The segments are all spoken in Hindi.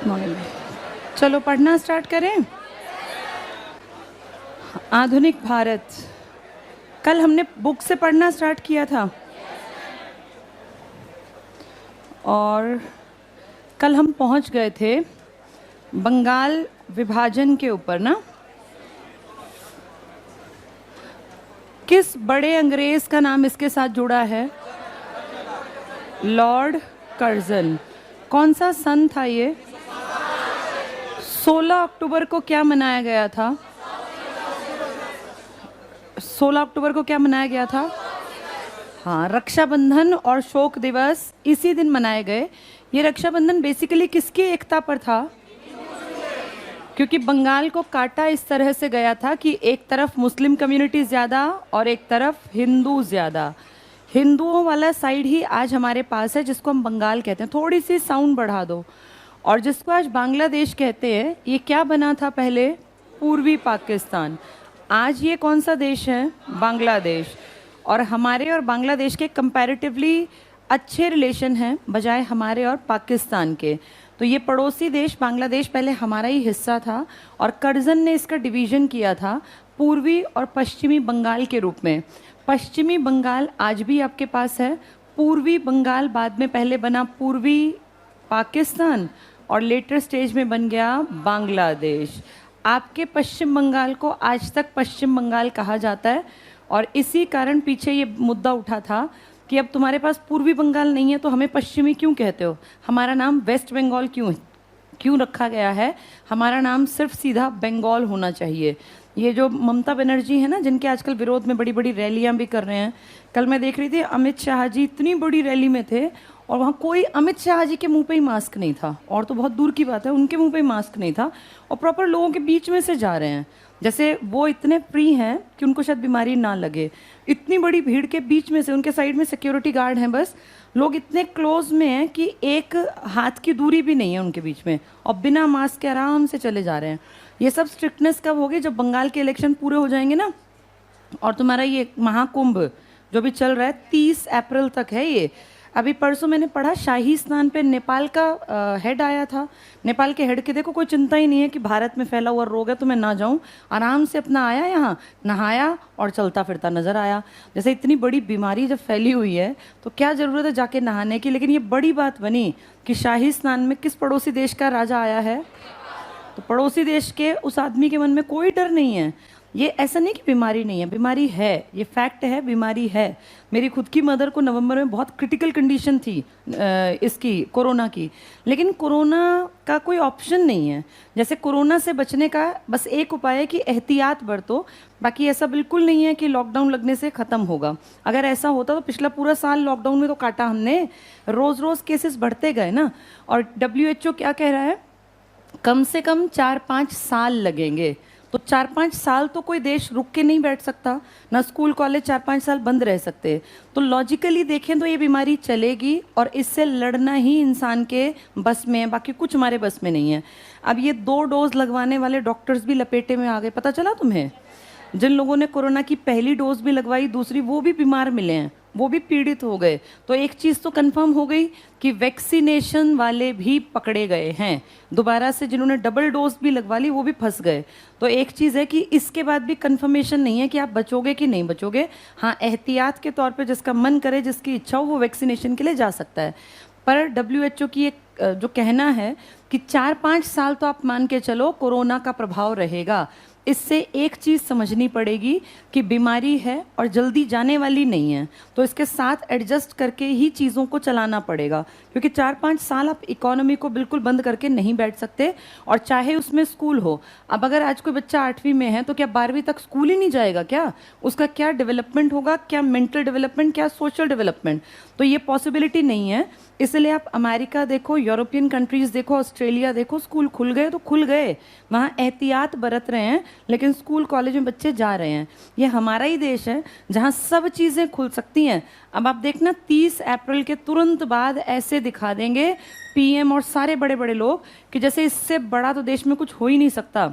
मॉर्निंग। चलो पढ़ना स्टार्ट करें। आधुनिक भारत, कल हमने बुक से पढ़ना स्टार्ट किया था और कल हम पहुंच गए थे बंगाल विभाजन के ऊपर ना। किस बड़े अंग्रेज का नाम इसके साथ जुड़ा है? Lord Curzon. कौन सा सन था ये? 16 अक्टूबर को क्या मनाया गया था? 16 अक्टूबर को क्या मनाया गया था? हाँ, रक्षाबंधन और शोक दिवस इसी दिन मनाए गए। ये रक्षाबंधन बेसिकली किसकी एकता पर था? क्योंकि बंगाल को काटा इस तरह से गया था कि एक तरफ मुस्लिम कम्युनिटी ज़्यादा और एक तरफ हिंदू ज़्यादा। हिंदुओं वाला साइड ही आज हमारे पास है, जिसको हम बंगाल कहते हैं। थोड़ी सी साउंड बढ़ा दो। और जिसको आज बांग्लादेश कहते हैं, ये क्या बना था पहले? पूर्वी पाकिस्तान। आज ये कौन सा देश है? बांग्लादेश। और हमारे और बांग्लादेश के कंपैरेटिवली अच्छे रिलेशन हैं बजाय हमारे और पाकिस्तान के। तो ये पड़ोसी देश बांग्लादेश पहले हमारा ही हिस्सा था और कर्जन ने इसका डिवीज़न किया था पूर्वी और पश्चिमी बंगाल के रूप में। पश्चिमी बंगाल आज भी आपके पास है। पूर्वी बंगाल बाद में पहले बना पूर्वी पाकिस्तान और लेटर स्टेज में बन गया बांग्लादेश। आपके पश्चिम बंगाल को आज तक पश्चिम बंगाल कहा जाता है और इसी कारण पीछे ये मुद्दा उठा था कि अब तुम्हारे पास पूर्वी बंगाल नहीं है तो हमें पश्चिमी क्यों कहते हो? हमारा नाम वेस्ट बंगाल क्यों रखा गया है? हमारा नाम सिर्फ सीधा बंगाल होना चाहिए। ये जो ममता बनर्जी है ना, जिनके आजकल विरोध में बड़ी बड़ी रैलियां भी कर रहे हैं। कल मैं देख रही थी अमित शाह जी इतनी बड़ी रैली में थे और वहाँ कोई अमित शाह जी के मुंह पे ही मास्क नहीं था, और तो बहुत दूर की बात है उनके मुंह पे ही मास्क नहीं था, और प्रॉपर लोगों के बीच में से जा रहे हैं जैसे वो इतने फ्री हैं कि उनको शायद बीमारी ना लगे। इतनी बड़ी भीड़ के बीच में से उनके साइड में सिक्योरिटी गार्ड हैं, बस लोग इतने क्लोज में हैं कि एक हाथ की दूरी भी नहीं है उनके बीच में, और बिना मास्क के आराम से चले जा रहे हैं। ये सब स्ट्रिक्टनेस कब होगी? जब बंगाल के इलेक्शन पूरे हो जाएंगे ना। और तुम्हारा ये महाकुंभ जो भी चल रहा है 30 अप्रैल तक है ये। अभी परसों मैंने पढ़ा शाही स्नान पे नेपाल का हेड आया था। नेपाल के हेड के देखो कोई चिंता ही नहीं है कि भारत में फैला हुआ रोग है तो मैं ना जाऊं, आराम से अपना आया, यहाँ नहाया और चलता फिरता नजर आया। जैसे इतनी बड़ी बीमारी जब फैली हुई है तो क्या ज़रूरत है जाके नहाने की? लेकिन ये बड़ी बात बनी कि शाही स्नान में किस पड़ोसी देश का राजा आया है? तो पड़ोसी देश के उस आदमी के मन में कोई डर नहीं है। ये ऐसा नहीं कि बीमारी नहीं है, बीमारी है, ये फैक्ट है, बीमारी है। मेरी खुद की मदर को नवंबर में बहुत क्रिटिकल कंडीशन थी इसकी, कोरोना की, लेकिन कोरोना का कोई ऑप्शन नहीं है। जैसे कोरोना से बचने का बस एक उपाय है कि एहतियात बरतो। बाकी ऐसा बिल्कुल नहीं है कि लॉकडाउन लगने से ख़त्म होगा। अगर ऐसा होता तो पिछला पूरा साल लॉकडाउन में तो काटा हमने, रोज़ रोज़ केसेस बढ़ते गए ना। और WHO क्या कह रहा है? कम से कम 4-5 साल लगेंगे। तो 4-5 साल तो कोई देश रुक के नहीं बैठ सकता ना, स्कूल कॉलेज 4-5 साल बंद रह सकते। तो लॉजिकली देखें तो ये बीमारी चलेगी और इससे लड़ना ही इंसान के बस में है, बाकी कुछ हमारे बस में नहीं है। अब ये 2 डोज लगवाने वाले डॉक्टर्स भी लपेटे में आ गए, पता चला तुम्हें? जिन लोगों ने कोरोना की पहली डोज भी लगवाई, दूसरी, वो भी बीमार मिले हैं, वो भी पीड़ित हो गए। तो एक चीज़ तो कंफर्म हो गई कि वैक्सीनेशन वाले भी पकड़े गए हैं। दोबारा से जिन्होंने डबल डोज भी लगवा ली वो भी फंस गए। तो एक चीज़ है कि इसके बाद भी कंफर्मेशन नहीं है कि आप बचोगे कि नहीं बचोगे। हाँ, एहतियात के तौर पे जिसका मन करे, जिसकी इच्छा हो, वो वैक्सीनेशन के लिए जा सकता है। पर WHO की एक जो कहना है कि 4-5 साल तो आप मान के चलो कोरोना का प्रभाव रहेगा। इससे एक चीज़ समझनी पड़ेगी कि बीमारी है और जल्दी जाने वाली नहीं है, तो इसके साथ एडजस्ट करके ही चीज़ों को चलाना पड़ेगा। क्योंकि 4-5 साल आप इकोनॉमी को बिल्कुल बंद करके नहीं बैठ सकते, और चाहे उसमें स्कूल हो। अब अगर आज कोई बच्चा 8वीं में है तो क्या 12वीं तक स्कूल ही नहीं जाएगा क्या? उसका क्या डेवलपमेंट होगा? क्या मेंटल डेवलपमेंट, क्या सोशल डेवलपमेंट? तो ये पॉसिबिलिटी नहीं है। इसलिए आप अमेरिका देखो, यूरोपियन कंट्रीज़ देखो, ऑस्ट्रेलिया देखो, स्कूल खुल गए तो खुल गए, वहाँ एहतियात बरत रहे हैं, लेकिन स्कूल कॉलेज में बच्चे जा रहे हैं। ये हमारा ही देश है जहाँ सब चीज़ें खुल सकती हैं। अब आप देखना 30 अप्रैल के तुरंत बाद ऐसे दिखा देंगे PM और सारे बड़े बड़े लोग कि जैसे इससे बड़ा तो देश में कुछ हो ही नहीं सकता।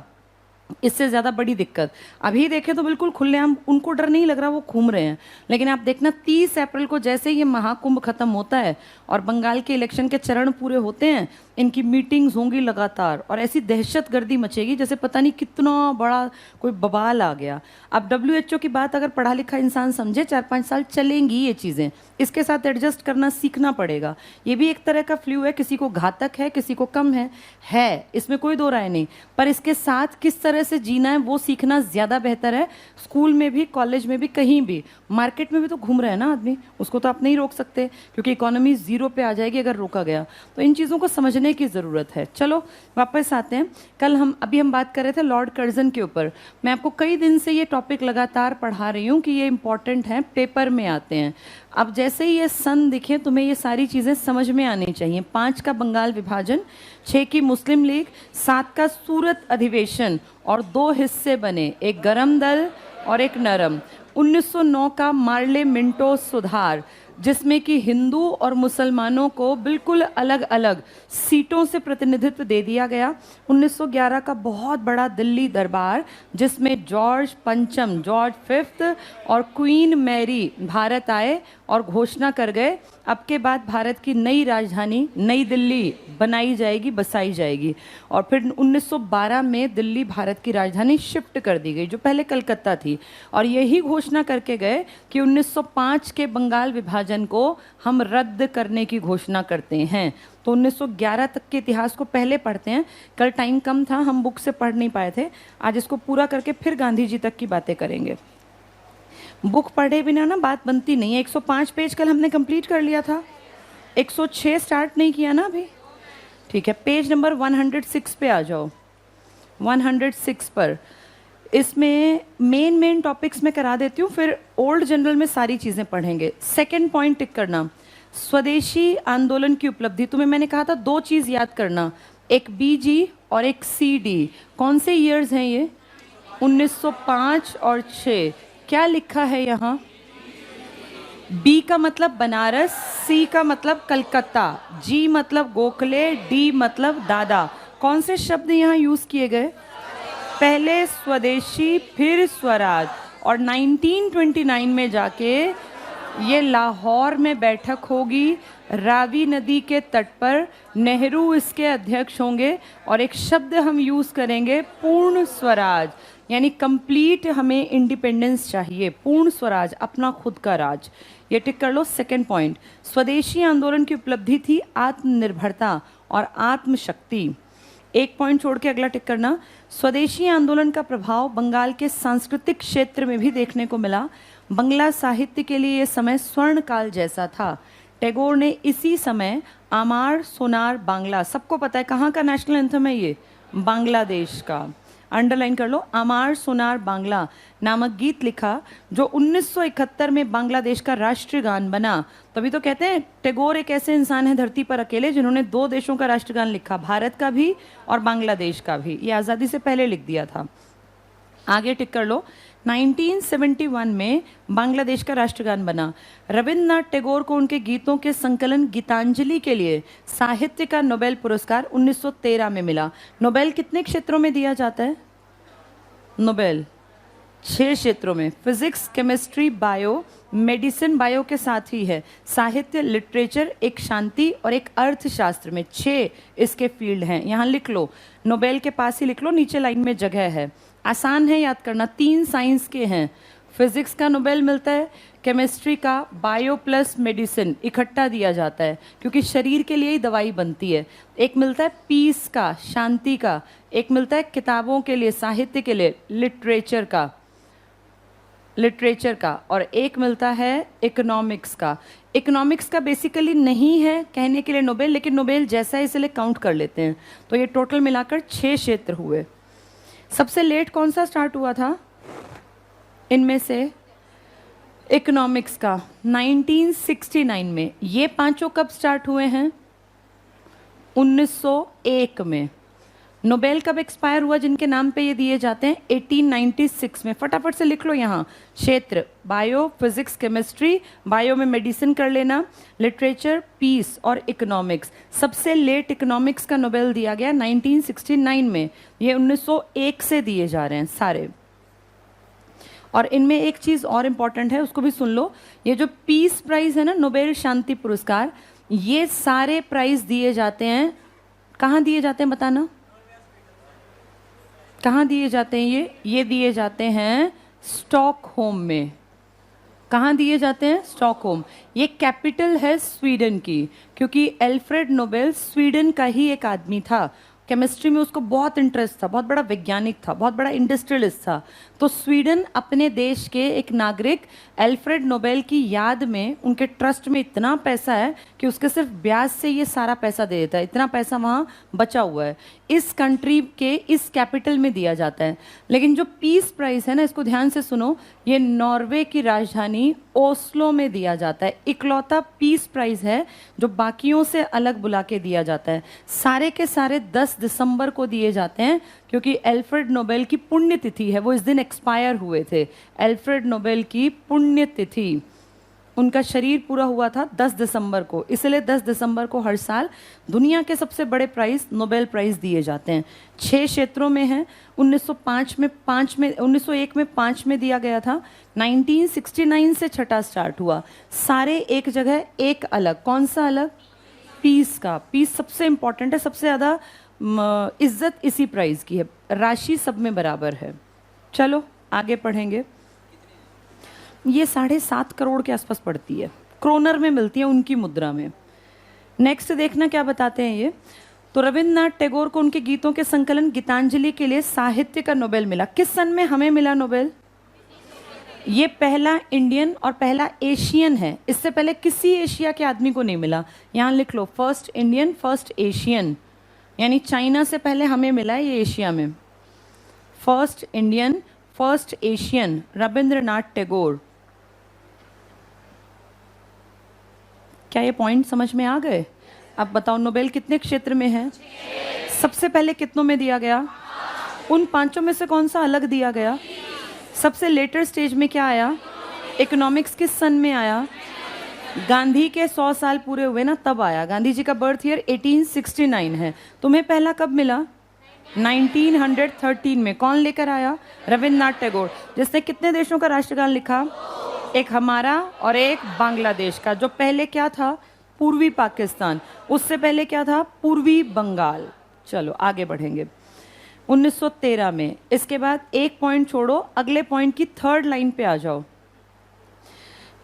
इससे ज़्यादा बड़ी दिक्कत अभी देखें तो बिल्कुल खुलेआम उनको डर नहीं लग रहा, वो घूम रहे हैं। लेकिन आप देखना 30 अप्रैल को जैसे ये महाकुंभ खत्म होता है और बंगाल के इलेक्शन के चरण पूरे होते हैं, इनकी मीटिंग्स होंगी लगातार और ऐसी दहशतगर्दी मचेगी जैसे पता नहीं कितना बड़ा कोई बवाल आ गया। अब WHO की बात अगर पढ़ा लिखा इंसान समझे, 4-5 साल चलेंगी ये चीज़ें, इसके साथ एडजस्ट करना सीखना पड़ेगा। ये भी एक तरह का फ्लू है, किसी को घातक है किसी को कम है, इसमें कोई दो राय नहीं, पर इसके साथ किस तरह से जीना है वो सीखना ज़्यादा बेहतर है। स्कूल में भी, कॉलेज में भी, कहीं भी, मार्केट में भी तो घूम रहा है ना आदमी, उसको तो आप नहीं रोक सकते क्योंकि इकोनॉमी ज़ीरो पे आ जाएगी अगर रोका गया। तो इन चीज़ों को समझने की ज़रूरत है। चलो वापस आते हैं। कल अभी हम बात कर रहे थे लॉर्ड कर्जन के ऊपर। मैं आपको कई दिन से ये टॉपिक लगातार पढ़ा रही हूँ कि ये इंपॉर्टेंट है, पेपर में आते हैं। अब जैसे ही ये सन दिखे तुम्हें ये सारी चीज़ें समझ में आनी चाहिए। 5 का बंगाल विभाजन, 6 की मुस्लिम लीग, 7 का सूरत अधिवेशन और 2 हिस्से बने, एक गरम दल और एक नरम। 1909 का मार्ले मिंटो सुधार, जिसमें कि हिंदू और मुसलमानों को बिल्कुल अलग अलग सीटों से प्रतिनिधित्व दे दिया गया। 1911 का बहुत बड़ा दिल्ली दरबार, जिसमें जॉर्ज पंचम, जॉर्ज 5 और क्वीन मैरी भारत आए और घोषणा कर गए अब के बाद भारत की नई राजधानी नई दिल्ली बनाई जाएगी, बसाई जाएगी। और फिर 1912 में दिल्ली भारत की राजधानी शिफ्ट कर दी गई, जो पहले कलकत्ता थी। और यही घोषणा करके गए कि 1905 के बंगाल विभाजन को हम रद्द करने की घोषणा करते हैं। तो 1911 तक के इतिहास को पहले पढ़ते हैं। कल टाइम कम था, हम बुक से पढ़ नहीं पाए थे, आज इसको पूरा करके फिर गांधी जी तक की बातें करेंगे। बुक पढ़े बिना ना बात बनती नहीं है। 105 पेज कल हमने कंप्लीट कर लिया था, 106 स्टार्ट नहीं किया ना अभी, ठीक है। पेज नंबर 106 पे आ जाओ, 106 पर। इसमें मेन टॉपिक्स में करा देती हूँ, फिर ओल्ड जनरल में सारी चीज़ें पढ़ेंगे। सेकंड पॉइंट टिक करना, स्वदेशी आंदोलन की उपलब्धि। तुम्हें मैंने कहा था 2 चीज़ याद करना, एक BG और एक CD। कौन से ईयर्स हैं ये? 1905 और 6। क्या लिखा है यहाँ? B का मतलब बनारस, C का मतलब कलकत्ता, G मतलब गोखले, D मतलब दादा। कौन से शब्द यहाँ यूज किए गए? पहले स्वदेशी फिर स्वराज। और 1929 में जाके ये लाहौर में बैठक होगी, रावी नदी के तट पर, नेहरू इसके अध्यक्ष होंगे और एक शब्द हम यूज करेंगे, पूर्ण स्वराज। यानी कंप्लीट हमें इंडिपेंडेंस चाहिए, पूर्ण स्वराज, अपना खुद का राज। ये टिक कर लो। सेकंड पॉइंट, स्वदेशी आंदोलन की उपलब्धि थी आत्मनिर्भरता और आत्मशक्ति। एक पॉइंट छोड़ के अगला टिक करना, स्वदेशी आंदोलन का प्रभाव बंगाल के सांस्कृतिक क्षेत्र में भी देखने को मिला। बंगला साहित्य के लिए यह समय स्वर्ण काल जैसा था। टैगोर ने इसी समय आमार सोनार बांग्ला, सबको पता है कहाँ का नेशनल एंथम है ये? बांग्लादेश का। अंडरलाइन कर लो, आमार सोनार बांग्ला नामक गीत लिखा, जो 1971 में बांग्लादेश का राष्ट्रीय गान बना। तभी तो कहते हैं टैगोर एक ऐसे इंसान है धरती पर अकेले जिन्होंने 2 देशों का राष्ट्रगान लिखा, भारत का भी और बांग्लादेश का भी। ये आज़ादी से पहले लिख दिया था। आगे टिक कर लो, 1971 में बांग्लादेश का राष्ट्रगान बना। रविंद्रनाथ टैगोर को उनके गीतों के संकलन गीतांजलि के लिए साहित्य का नोबेल पुरस्कार 1913 में मिला। नोबेल कितने क्षेत्रों में दिया जाता है? नोबेल 6 क्षेत्रों में, physics, chemistry, bio, medicine bio के साथ ही है, साहित्य, लिटरेचर, एक शांति और एक अर्थशास्त्र में। 6 इसके फील्ड हैं। यहाँ लिख लो, नोबेल के पास ही लिख लो, नीचे लाइन में जगह है, आसान है याद करना। 3 साइंस के हैं, फिजिक्स का नोबेल मिलता है, केमिस्ट्री का, बायो प्लस मेडिसिन इकट्ठा दिया जाता है क्योंकि शरीर के लिए ही दवाई बनती है। एक मिलता है पीस का, शांति का, एक मिलता है किताबों के लिए, साहित्य के लिए, लिटरेचर का, और एक मिलता है इकोनॉमिक्स का। इकोनॉमिक्स का बेसिकली नहीं है कहने के लिए नोबेल, लेकिन नोबेल जैसा है इसलिए काउंट कर लेते हैं। तो ये टोटल मिलाकर 6 क्षेत्र हुए। सबसे लेट कौन सा स्टार्ट हुआ था इनमें से? इकोनॉमिक्स का 1969 में। ये 5 कब स्टार्ट हुए हैं? 1901 में। नोबेल कब एक्सपायर हुआ जिनके नाम पे ये दिए जाते हैं? 1896 में। फटाफट से लिख लो यहाँ। क्षेत्र बायो, फिजिक्स, केमिस्ट्री, बायो में मेडिसिन कर लेना, लिटरेचर, पीस और इकोनॉमिक्स। सबसे लेट इकोनॉमिक्स का नोबेल दिया गया 1969 में। ये 1901 से दिए जा रहे हैं सारे। और इनमें एक चीज़ और इम्पॉर्टेंट है, उसको भी सुन लो। ये जो पीस प्राइज़ है ना, नोबेल शांति पुरस्कार, ये सारे प्राइज़ दिए जाते हैं, कहाँ दिए जाते हैं बताना? कहाँ दिए जाते हैं? ये दिए जाते हैं स्टॉकहोम में। कहाँ दिए जाते हैं? स्टॉकहोम। ये कैपिटल है स्वीडन की, क्योंकि एल्फ्रेड नोबेल स्वीडन का ही एक आदमी था। केमिस्ट्री में उसको बहुत इंटरेस्ट था, बहुत बड़ा वैज्ञानिक था, बहुत बड़ा इंडस्ट्रियलिस्ट था। तो स्वीडन अपने देश के एक नागरिक एल्फ्रेड नोबेल की याद में, उनके ट्रस्ट में इतना पैसा है कि उसके सिर्फ ब्याज से ये सारा पैसा दे देता है। इतना पैसा वहाँ बचा हुआ है, इस कंट्री के इस कैपिटल में दिया जाता है। लेकिन जो पीस प्राइज़ है ना, इसको ध्यान से सुनो, ये नॉर्वे की राजधानी ओस्लो में दिया जाता है। इकलौता पीस प्राइज़ है जो बाकियों से अलग बुला के दिया जाता है। सारे के सारे 10 दिसंबर को दिए जाते हैं, क्योंकि एल्फ्रेड नोबेल की पुण्यतिथि है, वो इस दिन एक्सपायर हुए थे। एल्फ्रेड नोबेल की पुण्यतिथि, उनका शरीर पूरा हुआ था 10 दिसंबर को, इसलिए 10 दिसंबर को हर साल दुनिया के सबसे बड़े प्राइज़ नोबेल प्राइज़ दिए जाते हैं। 6 क्षेत्रों में हैं। 1901 में 5 में दिया गया था। 1969 से छठा स्टार्ट हुआ। सारे एक जगह, एक अलग। कौन सा अलग? पीस का। पीस सबसे इम्पॉर्टेंट है, सबसे ज़्यादा इज्जत इसी प्राइज़ की है। राशि सब में बराबर है। चलो आगे पढ़ेंगे। ये 7.5 करोड़ के आसपास पड़ती है, क्रोनर में मिलती है, उनकी मुद्रा में। नेक्स्ट देखना क्या बताते हैं ये। तो रविन्द्रनाथ टैगोर को उनके गीतों के संकलन गीतांजलि के लिए साहित्य का नोबेल मिला। किस सन में हमें मिला नोबेल? ये पहला इंडियन और पहला एशियन है। इससे पहले किसी एशिया के आदमी को नहीं मिला। यहाँ लिख लो, फर्स्ट इंडियन, फर्स्ट एशियन, यानी चाइना से पहले हमें मिला है ये एशिया में। First Indian, first Asian, Rabindranath Tagore. क्या ये पॉइंट समझ में आ गए? अब बताओ नोबेल कितने क्षेत्र में है? सबसे पहले कितनों में दिया गया? उन 5 में से कौन सा अलग दिया गया? सबसे लेटर स्टेज में क्या आया? इकोनॉमिक्स किस सन में आया? गांधी के 100 साल पूरे हुए ना, तब आया। गांधी जी का बर्थ ईयर 1869 है। तुम्हें पहला कब मिला? 1913 में। कौन लेकर आया? रविन्द्रनाथ टैगोर, जिसने कितने देशों का राष्ट्रगान लिखा? एक हमारा और एक बांग्लादेश का। जो पहले क्या था? पूर्वी पाकिस्तान। उससे पहले क्या था? पूर्वी बंगाल। चलो आगे बढ़ेंगे। 1913 में। इसके बाद एक पॉइंट छोड़ो, अगले पॉइंट की थर्ड लाइन पे आ जाओ।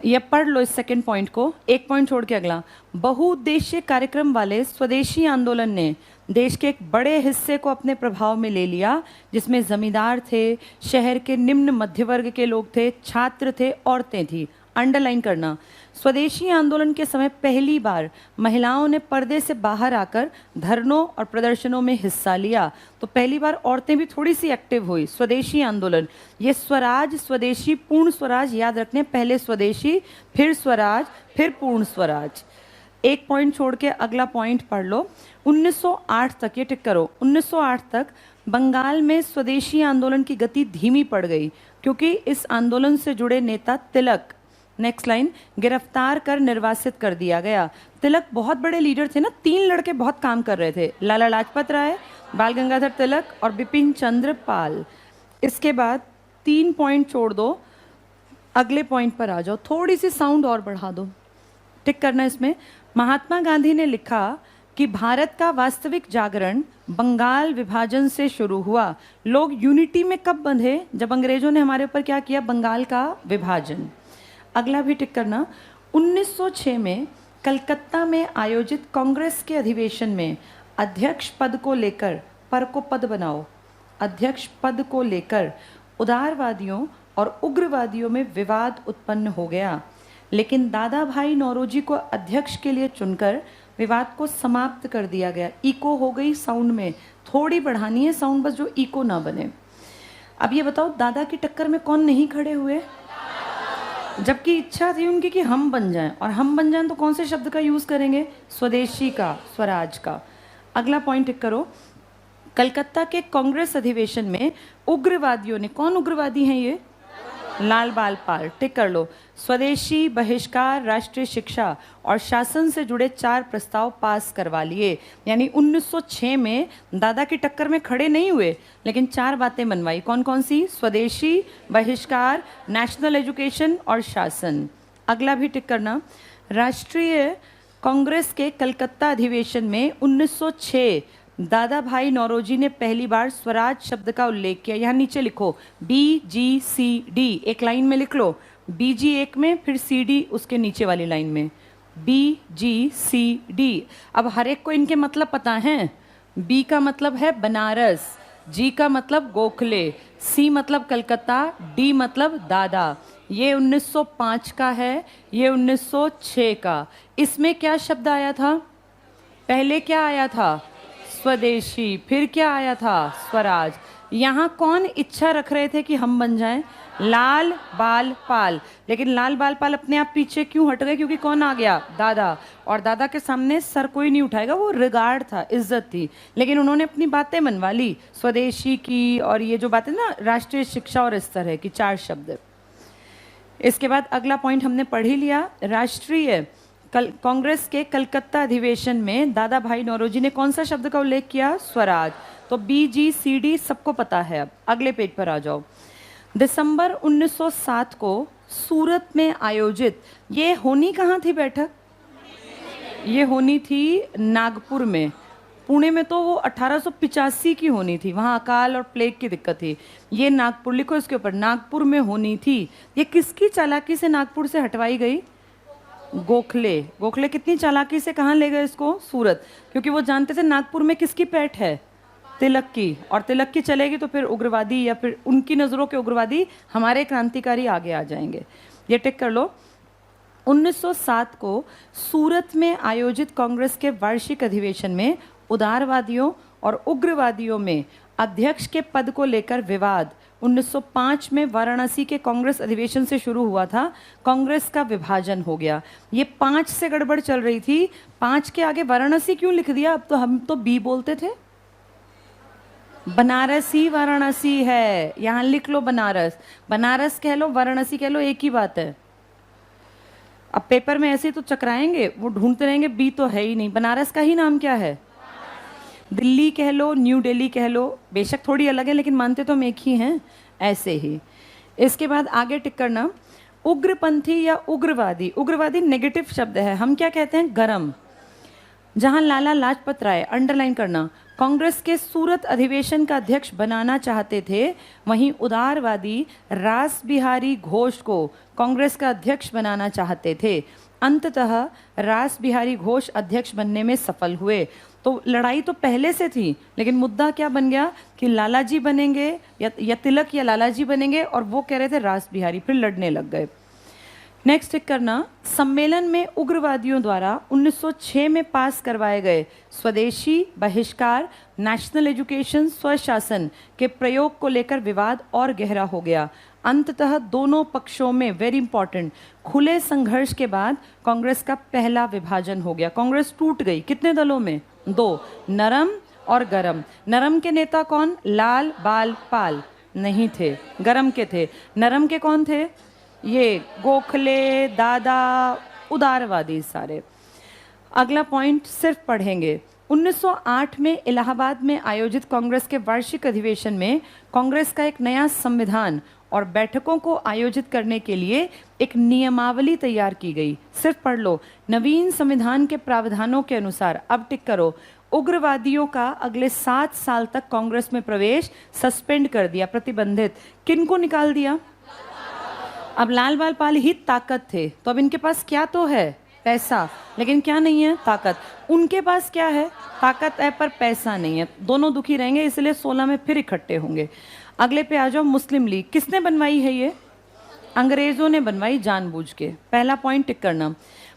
ये पढ़ लो इस सेकंड पॉइंट को, एक पॉइंट छोड़ के अगला। बहुउद्देशीय कार्यक्रम वाले स्वदेशी आंदोलन ने देश के एक बड़े हिस्से को अपने प्रभाव में ले लिया, जिसमें जमींदार थे, शहर के निम्न मध्य वर्ग के लोग थे, छात्र थे, औरतें थी। अंडरलाइन करना, स्वदेशी आंदोलन के समय पहली बार महिलाओं ने पर्दे से बाहर आकर धरनों और प्रदर्शनों में हिस्सा लिया। तो पहली बार औरतें भी थोड़ी सी एक्टिव हुई। स्वदेशी आंदोलन, ये स्वराज, स्वदेशी, पूर्ण स्वराज याद रखने, पहले स्वदेशी, फिर स्वराज, फिर पूर्ण स्वराज। एक पॉइंट छोड़ के अगला पॉइंट पढ़ लो। 1908 तक, ये टिक करो, 1908 तक बंगाल में स्वदेशी आंदोलन की गति धीमी पड़ गई, क्योंकि इस आंदोलन से जुड़े नेता तिलक, नेक्स्ट लाइन, गिरफ्तार कर निर्वासित कर दिया गया। तिलक बहुत बड़े लीडर थे ना, 3 लड़के बहुत काम कर रहे थे, लाला लाजपत राय, बाल गंगाधर तिलक और बिपिन चंद्र पाल। इसके बाद 3 पॉइंट छोड़ दो, अगले पॉइंट पर आ जाओ। थोड़ी सी साउंड और बढ़ा दो, टिक करना इसमें। महात्मा गांधी ने लिखा कि भारत का वास्तविक जागरण बंगाल विभाजन से शुरू हुआ। लोग यूनिटी में कब बंधे? जब अंग्रेजों ने हमारे ऊपर क्या किया? बंगाल का विभाजन। अगला भी टिक करना। 1906 में कलकत्ता में आयोजित कांग्रेस के अधिवेशन में अध्यक्ष पद को लेकर, पर को पद बनाओ, अध्यक्ष पद को लेकर उदारवादियों और उग्रवादियों में विवाद उत्पन्न हो गया, लेकिन दादा भाई नौरोजी को अध्यक्ष के लिए चुनकर विवाद को समाप्त कर दिया गया। इको हो गई साउंड में, थोड़ी बढ़ानी है साउंड बस, जो इको ना बने। अब ये बताओ, दादा की टक्कर में कौन नहीं खड़े हुए? जबकि इच्छा थी उनकी कि हम बन जाएं, और हम बन जाएं तो कौन से शब्द का यूज़ करेंगे? स्वदेशी का, स्वराज का। अगला पॉइंट टिक करो। कलकत्ता के कांग्रेस अधिवेशन में उग्रवादियों ने, कौन उग्रवादी हैं ये? लाल बाल पाल, टिक कर लो। स्वदेशी, बहिष्कार, राष्ट्रीय शिक्षा और शासन से जुड़े 4 प्रस्ताव पास करवा लिए। यानी 1906 में दादा की टक्कर में खड़े नहीं हुए, लेकिन 4 बातें मनवाई। कौन कौन सी? स्वदेशी, बहिष्कार, नेशनल एजुकेशन और शासन। अगला भी टिक करना। राष्ट्रीय कांग्रेस के कलकत्ता अधिवेशन में 1906 दादा भाई नौरोजी ने पहली बार स्वराज शब्द का उल्लेख किया। यहाँ नीचे लिखो BGCD, एक लाइन में लिख लो। BG एक में, फिर CD उसके नीचे वाली लाइन में। BGCD। अब हर एक को इनके मतलब पता हैं। B का मतलब है बनारस, G का मतलब गोखले, C मतलब कलकत्ता, D मतलब दादा। ये 1905 का है, ये 1906 का। इसमें क्या शब्द आया था? पहले क्या आया था? स्वदेशी। फिर क्या आया था? स्वराज। यहाँ कौन इच्छा रख रहे थे कि हम बन जाएं? लाल बाल पाल। लेकिन लाल बाल पाल अपने आप पीछे क्यों हट गए? क्योंकि कौन आ गया? दादा। और दादा के सामने सर कोई नहीं उठाएगा, वो रिगार्ड था, इज्जत थी। लेकिन उन्होंने अपनी बातें मनवा ली, स्वदेशी की, और ये जो बातें ना राष्ट्रीय शिक्षा और इस तरह की 4 शब्द। इसके बाद अगला पॉइंट हमने पढ़ ही लिया। राष्ट्रीय कांग्रेस के कलकत्ता अधिवेशन में दादा भाई नौरोजी ने कौन सा शब्द का उल्लेख किया? स्वराज। तो BGCD सबको पता है। अब अगले पेज पर आ जाओ। दिसंबर 1907 को सूरत में आयोजित, ये होनी कहाँ थी बैठक? ये होनी थी नागपुर में। पुणे में तो वो 1885 की होनी थी, वहाँ अकाल और प्लेग की दिक्कत थी। ये नागपुर, लिखो इसके ऊपर, नागपुर में होनी थी। ये किसकी चालाकी से नागपुर से हटवाई गई? गोखले। गोखले कितनी चालाकी से कहाँ ले गए इसको? सूरत। क्योंकि वो जानते थे नागपुर में किसकी पैठ है? तिलक की। और तिलक की चलेगी तो फिर उग्रवादी, या फिर उनकी नज़रों के उग्रवादी हमारे क्रांतिकारी आगे आ जाएंगे। ये टिक कर लो। 1907 को सूरत में आयोजित कांग्रेस के वार्षिक अधिवेशन में उदारवादियों और उग्रवादियों में अध्यक्ष के पद को लेकर विवाद 1905 में वाराणसी के कांग्रेस अधिवेशन से शुरू हुआ था। कांग्रेस का विभाजन हो गया। ये 5 से गड़बड़ चल रही थी। 5 के आगे वाराणसी क्यों लिख दिया? अब तो हम तो B बोलते थे। बनारसी वाराणसी है, यहाँ लिख लो बनारस। बनारस कह लो, वाराणसी कह लो, एक ही बात है। अब पेपर में ऐसे तो चकराएंगे, वो ढूंढते रहेंगे B तो है ही नहीं। बनारस का ही नाम क्या है? दिल्ली कह लो, न्यू दिल्ली कह लो, बेशक थोड़ी अलग है लेकिन मानते तो हम एक ही हैं। ऐसे ही इसके बाद आगे टिक करना। उग्रपंथी या उग्रवादी, उग्रवादी नेगेटिव शब्द है। हम क्या कहते हैं? गरम। जहां लाला लाजपत राय, अंडरलाइन करना, कांग्रेस के सूरत अधिवेशन का अध्यक्ष बनाना चाहते थे, वहीं उदारवादी रास बिहारी घोष को कांग्रेस का अध्यक्ष बनाना चाहते थे। अंततः रास बिहारी घोष अध्यक्ष बनने में सफल हुए। तो लड़ाई तो पहले से थी, लेकिन मुद्दा क्या बन गया कि लालाजी बनेंगे या तिलक या लालाजी बनेंगे, और वो कह रहे थे रास बिहारी, फिर लड़ने लग गए। नेक्स्ट टिक करना। सम्मेलन में उग्रवादियों द्वारा 1906 में पास करवाए गए स्वदेशी, बहिष्कार, नेशनल एजुकेशन, स्वशासन के प्रयोग को लेकर विवाद और गहरा हो गया। अंततः दोनों पक्षों में, वेरी इंपॉर्टेंट, खुले संघर्ष के बाद कांग्रेस का पहला विभाजन हो गया। कांग्रेस टूट गई। कितने दलों में? 2, नरम और गरम। नरम के नेता कौन? लाल बाल पाल नहीं थे, गरम के थे। नरम के कौन थे? ये गोखले, दादा, उदारवादी सारे। अगला पॉइंट सिर्फ पढ़ेंगे। 1908 में इलाहाबाद में आयोजित कांग्रेस के वार्षिक अधिवेशन में कांग्रेस का एक नया संविधान और बैठकों को आयोजित करने के लिए एक नियमावली तैयार की गई। सिर्फ पढ़ लो। नवीन संविधान के प्रावधानों के अनुसार, अब टिक करो, उग्रवादियों का अगले 7 साल तक कांग्रेस में प्रवेश सस्पेंड कर दिया, प्रतिबंधित। किनको निकाल दिया? अब लाल बाल पाल ही ताकत थे, तो अब इनके पास क्या तो है? पैसा। लेकिन क्या नहीं है? ताकत। उनके पास क्या है? ताकत है पर पैसा नहीं है। दोनों दुखी रहेंगे, इसलिए 16 में फिर इकट्ठे होंगे। अगले पे आ जाओ। मुस्लिम लीग किसने बनवाई है? ये अंग्रेजों ने बनवाई, जानबूझ के। पहला पॉइंट टिक करना।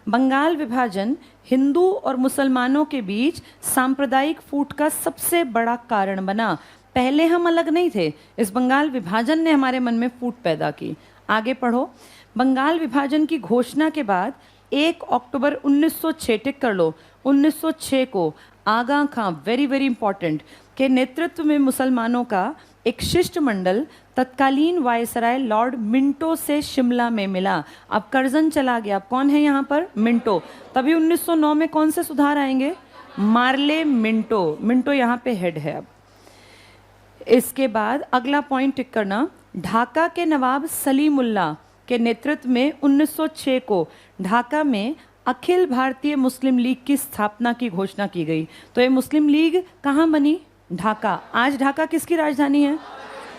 बंगाल विभाजन हिंदू और मुसलमानों के बीच सांप्रदायिक फूट का सबसे बड़ा कारण बना। पहले हम अलग नहीं थे, इस बंगाल विभाजन ने हमारे मन में फूट पैदा की। आगे पढ़ो। बंगाल विभाजन की घोषणा के बाद 1 अक्टूबर 1906, टिक कर लो, 1906 को आगा खां, वेरी वेरी इंपॉर्टेंट, के नेतृत्व में मुसलमानों का एक शिष्टमंडल तत्कालीन वायसराय लॉर्ड मिंटो से शिमला में मिला। अब कर्जन चला गया, अब कौन है यहाँ पर? मिंटो। तभी 1909 में कौन से सुधार आएंगे? Morley Minto. मिंटो यहाँ पे हेड है। अब इसके बाद अगला पॉइंट टिक करना, ढाका के नवाब सलीमुल्लाह के नेतृत्व में 1906 को ढाका में अखिल भारतीय मुस्लिम लीग की स्थापना की घोषणा की गई। तो ये मुस्लिम लीग कहाँ बनी? ढाका। आज ढाका किसकी राजधानी है?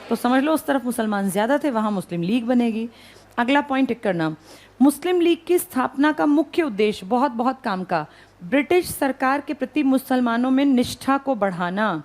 तो समझ लो उस तरफ मुसलमान ज्यादा थे, वहां मुस्लिम लीग बनेगी। अगला पॉइंट टिक करना, मुस्लिम लीग की स्थापना का मुख्य उद्देश्य बहुत बहुत काम का, ब्रिटिश सरकार के प्रति मुसलमानों में निष्ठा को बढ़ाना,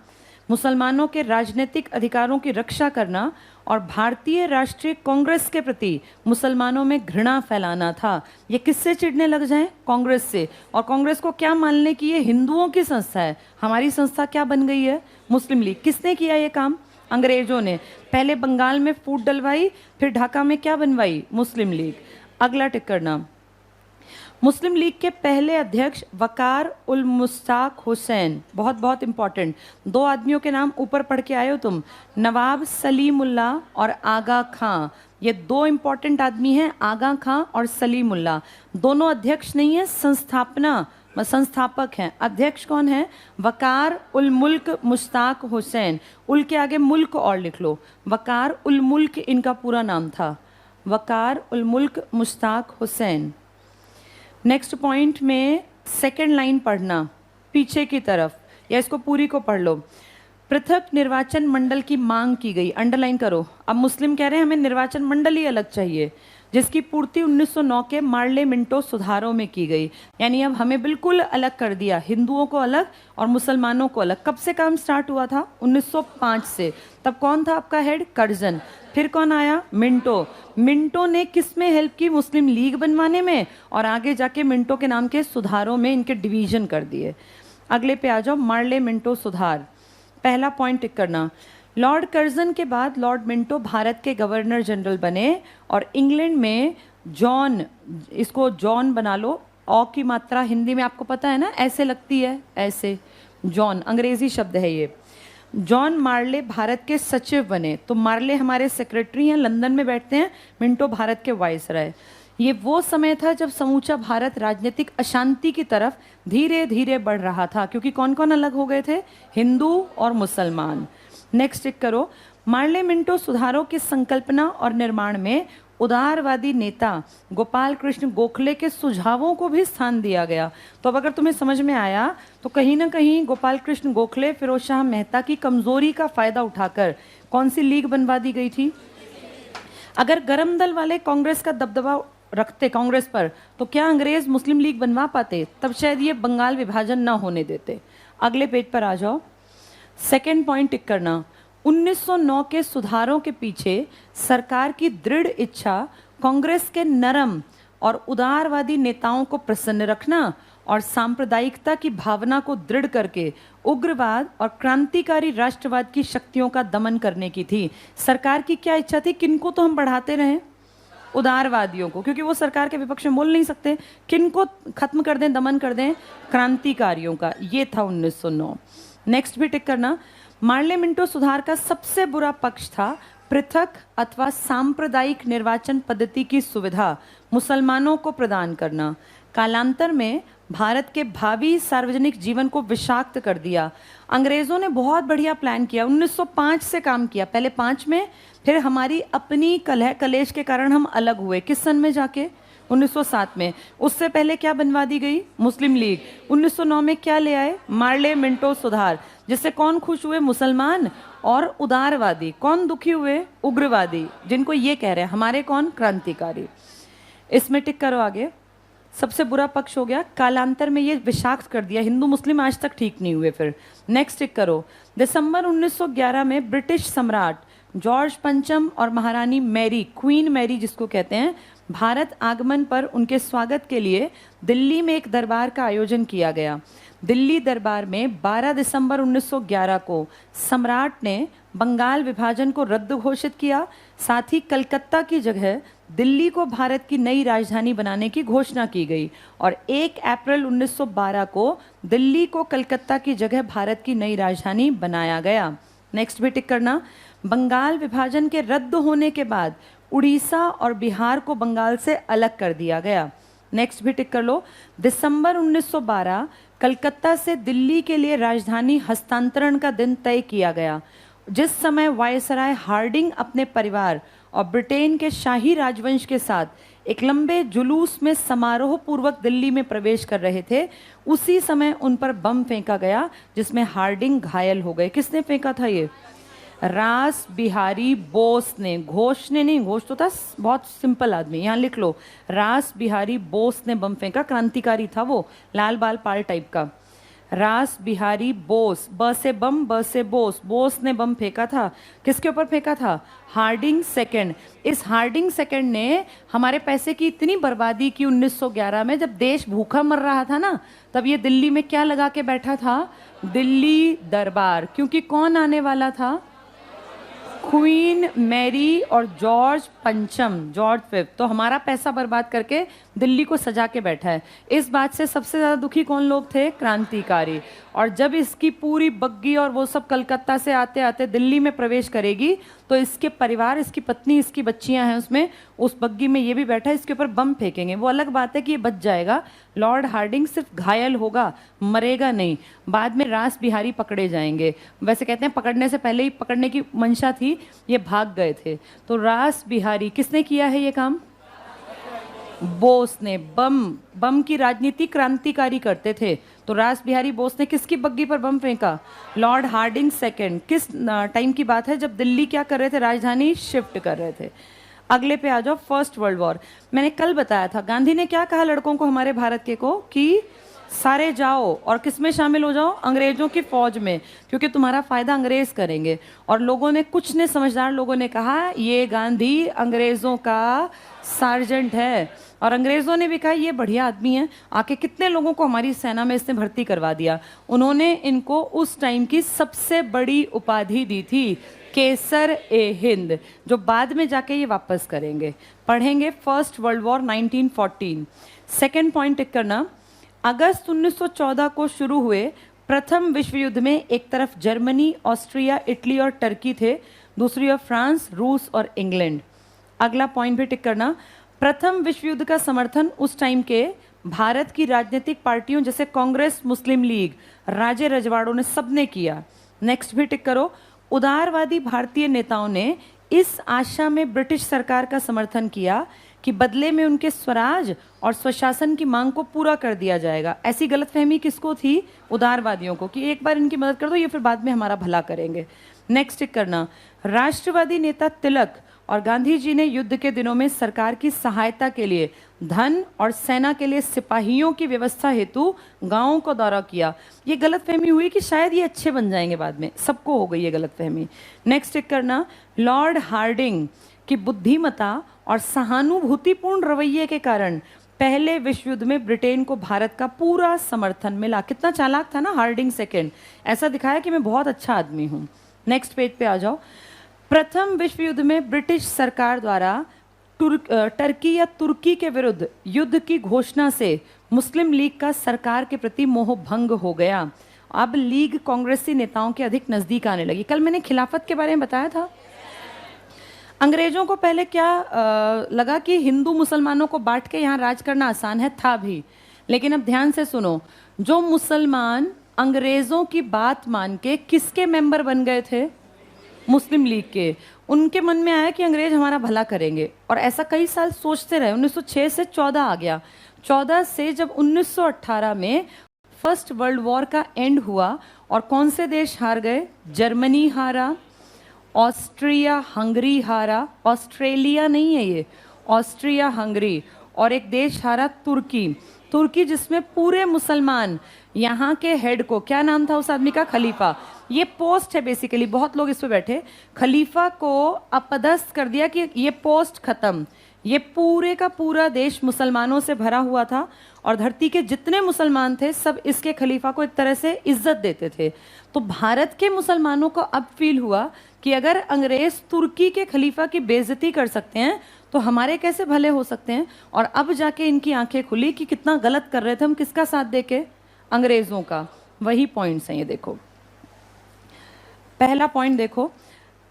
मुसलमानों के राजनीतिक अधिकारों की रक्षा करना और भारतीय राष्ट्रीय कांग्रेस के प्रति मुसलमानों में घृणा फैलाना था। ये किससे चिढ़ने लग जाएं? कांग्रेस से। और कांग्रेस को क्या मान लें कि ये हिंदुओं की संस्था है। हमारी संस्था क्या बन गई है? मुस्लिम लीग। किसने किया ये काम? अंग्रेजों ने। पहले बंगाल में फूट डलवाई, फिर ढाका में क्या बनवाई? मुस्लिम लीग। अगला टिक करना, मुस्लिम लीग के पहले अध्यक्ष वकार उल मुश्ताक हुसैन, बहुत बहुत इंपॉर्टेंट, दो आदमियों के नाम ऊपर पढ़ के आए हो तुम, नवाब सलीमुल्लाह और आगा खां। ये दो इंपॉर्टेंट आदमी हैं, आगा खां और सलीमुल्लाह। दोनों अध्यक्ष नहीं है, संस्थापक हैं। अध्यक्ष कौन है? वकार उल मुल्क मुश्ताक हुसैन। उल के आगे मुल्क और लिख लो, वकार उल मुल्क इनका पूरा नाम था, वकार उल मुल्क मुश्ताक हुसैन। नेक्स्ट पॉइंट में सेकेंड लाइन पढ़ना पीछे की तरफ, या इसको पूरी को पढ़ लो। पृथक निर्वाचन मंडल की मांग की गई, अंडरलाइन करो। अब मुस्लिम कह रहे हैं हमें निर्वाचन मंडल ही अलग चाहिए, जिसकी पूर्ति 1909 के मार्ले मिंटो सुधारों में की गई। यानी अब हमें बिल्कुल अलग कर दिया, हिंदुओं को अलग और मुसलमानों को अलग। कब से काम स्टार्ट हुआ था? 1905 से। तब कौन था आपका हेड? कर्जन। फिर कौन आया? मिंटो। मिंटो ने किस में हेल्प की? मुस्लिम लीग बनवाने में, और आगे जाके मिंटो के नाम के सुधारों में इनके डिवीजन कर दिए। अगले पे आ जाओ, मार्ले मिंटो सुधार। पहला पॉइंट टिक करना, लॉर्ड कर्जन के बाद लॉर्ड मिंटो भारत के गवर्नर जनरल बने और इंग्लैंड में जॉन, इसको जॉन बना लो, औ की मात्रा हिंदी में आपको पता है ना, ऐसे लगती है, ऐसे। जॉन अंग्रेजी शब्द है ये। जॉन मार्ले भारत के सचिव बने। तो मार्ले हमारे सेक्रेटरी हैं, लंदन में बैठते हैं, मिंटो भारत के वाइसराय। ये वो समय था जब समूचा भारत राजनीतिक अशांति की तरफ धीरे धीरे बढ़ रहा था, क्योंकि कौन कौन अलग हो गए थे? हिंदू और मुसलमान। नेक्स्ट टिक करो, मार्ले मिंटो सुधारों की संकल्पना और निर्माण में उदारवादी नेता गोपाल कृष्ण गोखले के सुझावों को भी स्थान दिया गया। तो अब अगर तुम्हें समझ में आया तो कहीं ना कहीं गोपाल कृष्ण गोखले फिरोज शाह मेहता की कमजोरी का फायदा उठाकर कौन सी लीग बनवा दी गई थी? अगर गरम दल वाले कांग्रेस का दबदबा रखते कांग्रेस पर, तो क्या अंग्रेज मुस्लिम लीग बनवा पाते? तब शायद ये बंगाल विभाजन ना होने देते। अगले पेज पर आ जाओ, सेकेंड पॉइंट टिक करना, 1909 के सुधारों के पीछे सरकार की दृढ़ इच्छा कांग्रेस के नरम और उदारवादी नेताओं को प्रसन्न रखना और सांप्रदायिकता की भावना को दृढ़ करके उग्रवाद और क्रांतिकारी राष्ट्रवाद की शक्तियों का दमन करने की थी। सरकार की क्या इच्छा थी? किनको तो हम बढ़ाते रहें? उदारवादियों को, क्योंकि वो सरकार के विपक्ष में बोल नहीं सकते। किनको खत्म कर दें, दमन कर दें? क्रांतिकारियों का। ये था 1909। नेक्स्ट भी टिक करना, मार्ले मिंटो सुधार का सबसे बुरा पक्ष था पृथक अथवा सांप्रदायिक निर्वाचन पद्धति की सुविधा मुसलमानों को प्रदान करना। कालांतर में भारत के भावी सार्वजनिक जीवन को विषाक्त कर दिया। अंग्रेजों ने बहुत बढ़िया प्लान किया, 1905 से काम किया, पहले 5 में, फिर हमारी अपनी कलह कलेश के कारण हम अलग हुए। किस सन में जाके? 1907 में। उससे पहले क्या बनवा दी गई? मुस्लिम लीग। 1909 में क्या ले आए? मार्ले मिंटो सुधार, जिससे कौन खुश हुए? मुसलमान और उदारवादी। कौन दुखी हुए? उग्रवादी, जिनको ये कह रहे हैं हमारे कौन? क्रांतिकारी। इसमें टिक करो आगे। सबसे बुरा पक्ष हो गया, कालांतर में ये विषाक्त कर दिया, हिंदू मुस्लिम आज तक ठीक नहीं हुए। फिर नेक्स्ट टिक करो, दिसंबर 1911 में ब्रिटिश सम्राट जॉर्ज पंचम और महारानी मैरी, क्वीन मैरी जिसको कहते हैं, भारत आगमन पर उनके स्वागत के लिए दिल्ली में एक दरबार का आयोजन किया गया। दिल्ली दरबार में 12 दिसंबर 1911 को सम्राट ने बंगाल विभाजन को रद्द घोषित किया। साथ ही कलकत्ता की जगह दिल्ली को भारत की नई राजधानी बनाने की घोषणा की गई और 1 अप्रैल 1912 को दिल्ली को कलकत्ता की जगह भारत की नई राजधानी बनाया गया। नेक्स्ट भी टिक करना। बंगाल विभाजन के रद्द होने के बाद उड़ीसा और बिहार को बंगाल से अलग कर दिया गया। नेक्स्ट भी टिक कर लो। दिसंबर 1912 कलकत्ता से दिल्ली के लिए राजधानी हस्तांतरण का दिन तय किया गया। जिस समय वायसराय हार्डिंग अपने परिवार और ब्रिटेन के शाही राजवंश के साथ एक लंबे जुलूस में समारोह पूर्वक दिल्ली में प्रवेश कर रहे थे, उसी समय उन पर बम फेंका गया जिसमें हार्डिंग घायल हो गए। किसने फेंका था ये? रास बिहारी बोस ने। घोष ने नहीं, घोष तो था बहुत सिंपल आदमी, यहाँ लिख लो। रास बिहारी बोस ने बम फेंका, क्रांतिकारी था वो, लाल बाल पाल टाइप का। रास बिहारी बोस, ब से बम ब से बोस, बोस ने बम फेंका था। किसके ऊपर फेंका था? Hardinge second. इस हार्डिंग सेकंड ने हमारे पैसे की इतनी बर्बादी की 1911 में, जब देश भूखा मर रहा था ना, तब ये दिल्ली में क्या लगा के बैठा था? दिल्ली दरबार। क्योंकि कौन आने वाला था? क्वीन मैरी और जॉर्ज पंचम, जॉर्ज फिफ्थ। तो हमारा पैसा बर्बाद करके दिल्ली को सजा के बैठा है। इस बात से सबसे ज़्यादा दुखी कौन लोग थे? क्रांतिकारी। और जब इसकी पूरी बग्गी और वो सब कलकत्ता से आते आते दिल्ली में प्रवेश करेगी, तो इसके परिवार, इसकी पत्नी, इसकी बच्चियां हैं उसमें, उस बग्गी में ये भी बैठा है, इसके ऊपर बम फेंकेंगे। वो अलग बात है कि ये बच जाएगा। लॉर्ड हार्डिंग सिर्फ घायल होगा, मरेगा नहीं। बाद में रास बिहारी पकड़े जाएंगे। वैसे कहते हैं पकड़ने से पहले ही पकड़ने की मंशा थी, ये भाग गए थे। तो रास बिहारी किसने किया है ये काम? बोस ने। बम की राजनीति क्रांतिकारी करते थे। तो रास बिहारी बोस ने किसकी बग्गी पर बम फेंका? Lord Hardinge second. किस टाइम की बात है? जब दिल्ली क्या कर रहे थे? राजधानी शिफ्ट कर रहे थे। अगले पे आ जाओ, फर्स्ट वर्ल्ड वॉर। मैंने कल बताया था गांधी ने क्या कहा लड़कों को, हमारे भारत के को, कि सारे जाओ और किसमें शामिल हो जाओ? अंग्रेजों की फौज में, क्योंकि तुम्हारा फायदा अंग्रेज करेंगे। और लोगों ने, कुछ ने, समझदार लोगों ने कहा ये गांधी अंग्रेजों का सार्जेंट है। और अंग्रेजों ने भी कहा ये बढ़िया आदमी है, आके कितने लोगों को हमारी सेना में इसने भर्ती करवा दिया। उन्होंने इनको उस टाइम की सबसे बड़ी उपाधि दी थी, केसर ए हिंद, जो बाद में जाके ये वापस करेंगे। पढ़ेंगे first world war 1914। Second point tick करना। अगस्त 1914 को शुरू हुए प्रथम विश्व युद्ध में एक तरफ जर्मनी, ऑस्ट्रिया, इटली और टर्की थे, दूसरी ओर फ्रांस, रूस और इंग्लैंड। अगला पॉइंट भी टिक करना। प्रथम विश्व युद्ध का समर्थन उस टाइम के भारत की राजनीतिक पार्टियों जैसे कांग्रेस, मुस्लिम लीग, राजे रजवाड़ों ने सबने किया। नेक्स्ट भी टिक करो। उदारवादी भारतीय नेताओं ने इस आशा में ब्रिटिश सरकार का समर्थन किया कि बदले में उनके स्वराज और स्वशासन की मांग को पूरा कर दिया जाएगा। ऐसी गलतफहमी किसको थी? उदारवादियों को, कि एक बार इनकी मदद कर दो, ये फिर बाद में हमारा भला करेंगे। नेक्स्ट टिक करना। राष्ट्रवादी नेता तिलक और गांधी जी ने युद्ध के दिनों में सरकार की सहायता के लिए धन और सेना के लिए सिपाहियों की व्यवस्था हेतु गांवों को दौरा किया। ये गलतफहमी हुई कि शायद ये अच्छे बन जाएंगे, बाद में सबको हो गई ये गलतफहमी। नेक्स्ट टिक करना। लॉर्ड हार्डिंग की बुद्धिमता और सहानुभूतिपूर्ण रवैये के कारण पहले विश्व युद्ध में ब्रिटेन को भारत का पूरा समर्थन मिला। कितना चालाक था ना हार्डिंग सेकेंड, ऐसा दिखाया कि मैं बहुत अच्छा आदमी हूँ। नेक्स्ट पेज पे आ जाओ। प्रथम विश्व युद्ध में ब्रिटिश सरकार द्वारा टर्की या तुर्की के विरुद्ध युद्ध की घोषणा से मुस्लिम लीग का सरकार के प्रति मोह भंग हो गया। अब लीग कांग्रेसी नेताओं के अधिक नजदीक आने लगी। कल मैंने खिलाफत के बारे में बताया था। अंग्रेजों को पहले क्या लगा कि हिंदू मुसलमानों को बांट के यहाँ राज करना आसान है, था भी। लेकिन अब ध्यान से सुनो, जो मुसलमान अंग्रेजों की बात मान के किसके मेंबर बन गए थे? मुस्लिम लीग के। उनके मन में आया कि अंग्रेज हमारा भला करेंगे, और ऐसा कई साल सोचते रहे। 1906 से 14 आ गया। 14 से जब 1918 में फर्स्ट वर्ल्ड वॉर का एंड हुआ, और कौन से देश हार गए? जर्मनी हारा, ऑस्ट्रिया हंगरी हारा, ऑस्ट्रेलिया नहीं है ये, ऑस्ट्रिया हंगरी, और एक देश हारा तुर्की। तुर्की जिसमें पूरे मुसलमान, यहाँ के हेड को, क्या नाम था उस आदमी का? खलीफा। ये पोस्ट है बेसिकली, बहुत लोग इस पे बैठे। खलीफा को अपदस्थ कर दिया कि ये पोस्ट खत्म, ये पूरे का पूरा देश मुसलमानों से भरा हुआ था और धरती के जितने मुसलमान थे सब इसके खलीफा को एक तरह से इज्जत देते थे। तो भारत के मुसलमानों को अब फील हुआ कि अगर अंग्रेज तुर्की के खलीफा की बेइज्जती कर सकते हैं तो हमारे कैसे भले हो सकते हैं। और अब जाके इनकी आंखें खुली कि कितना गलत कर रहे थे हम, किसका साथ देके, अंग्रेजों का। वही पॉइंट्स हैं ये देखो। पहला पॉइंट देखो,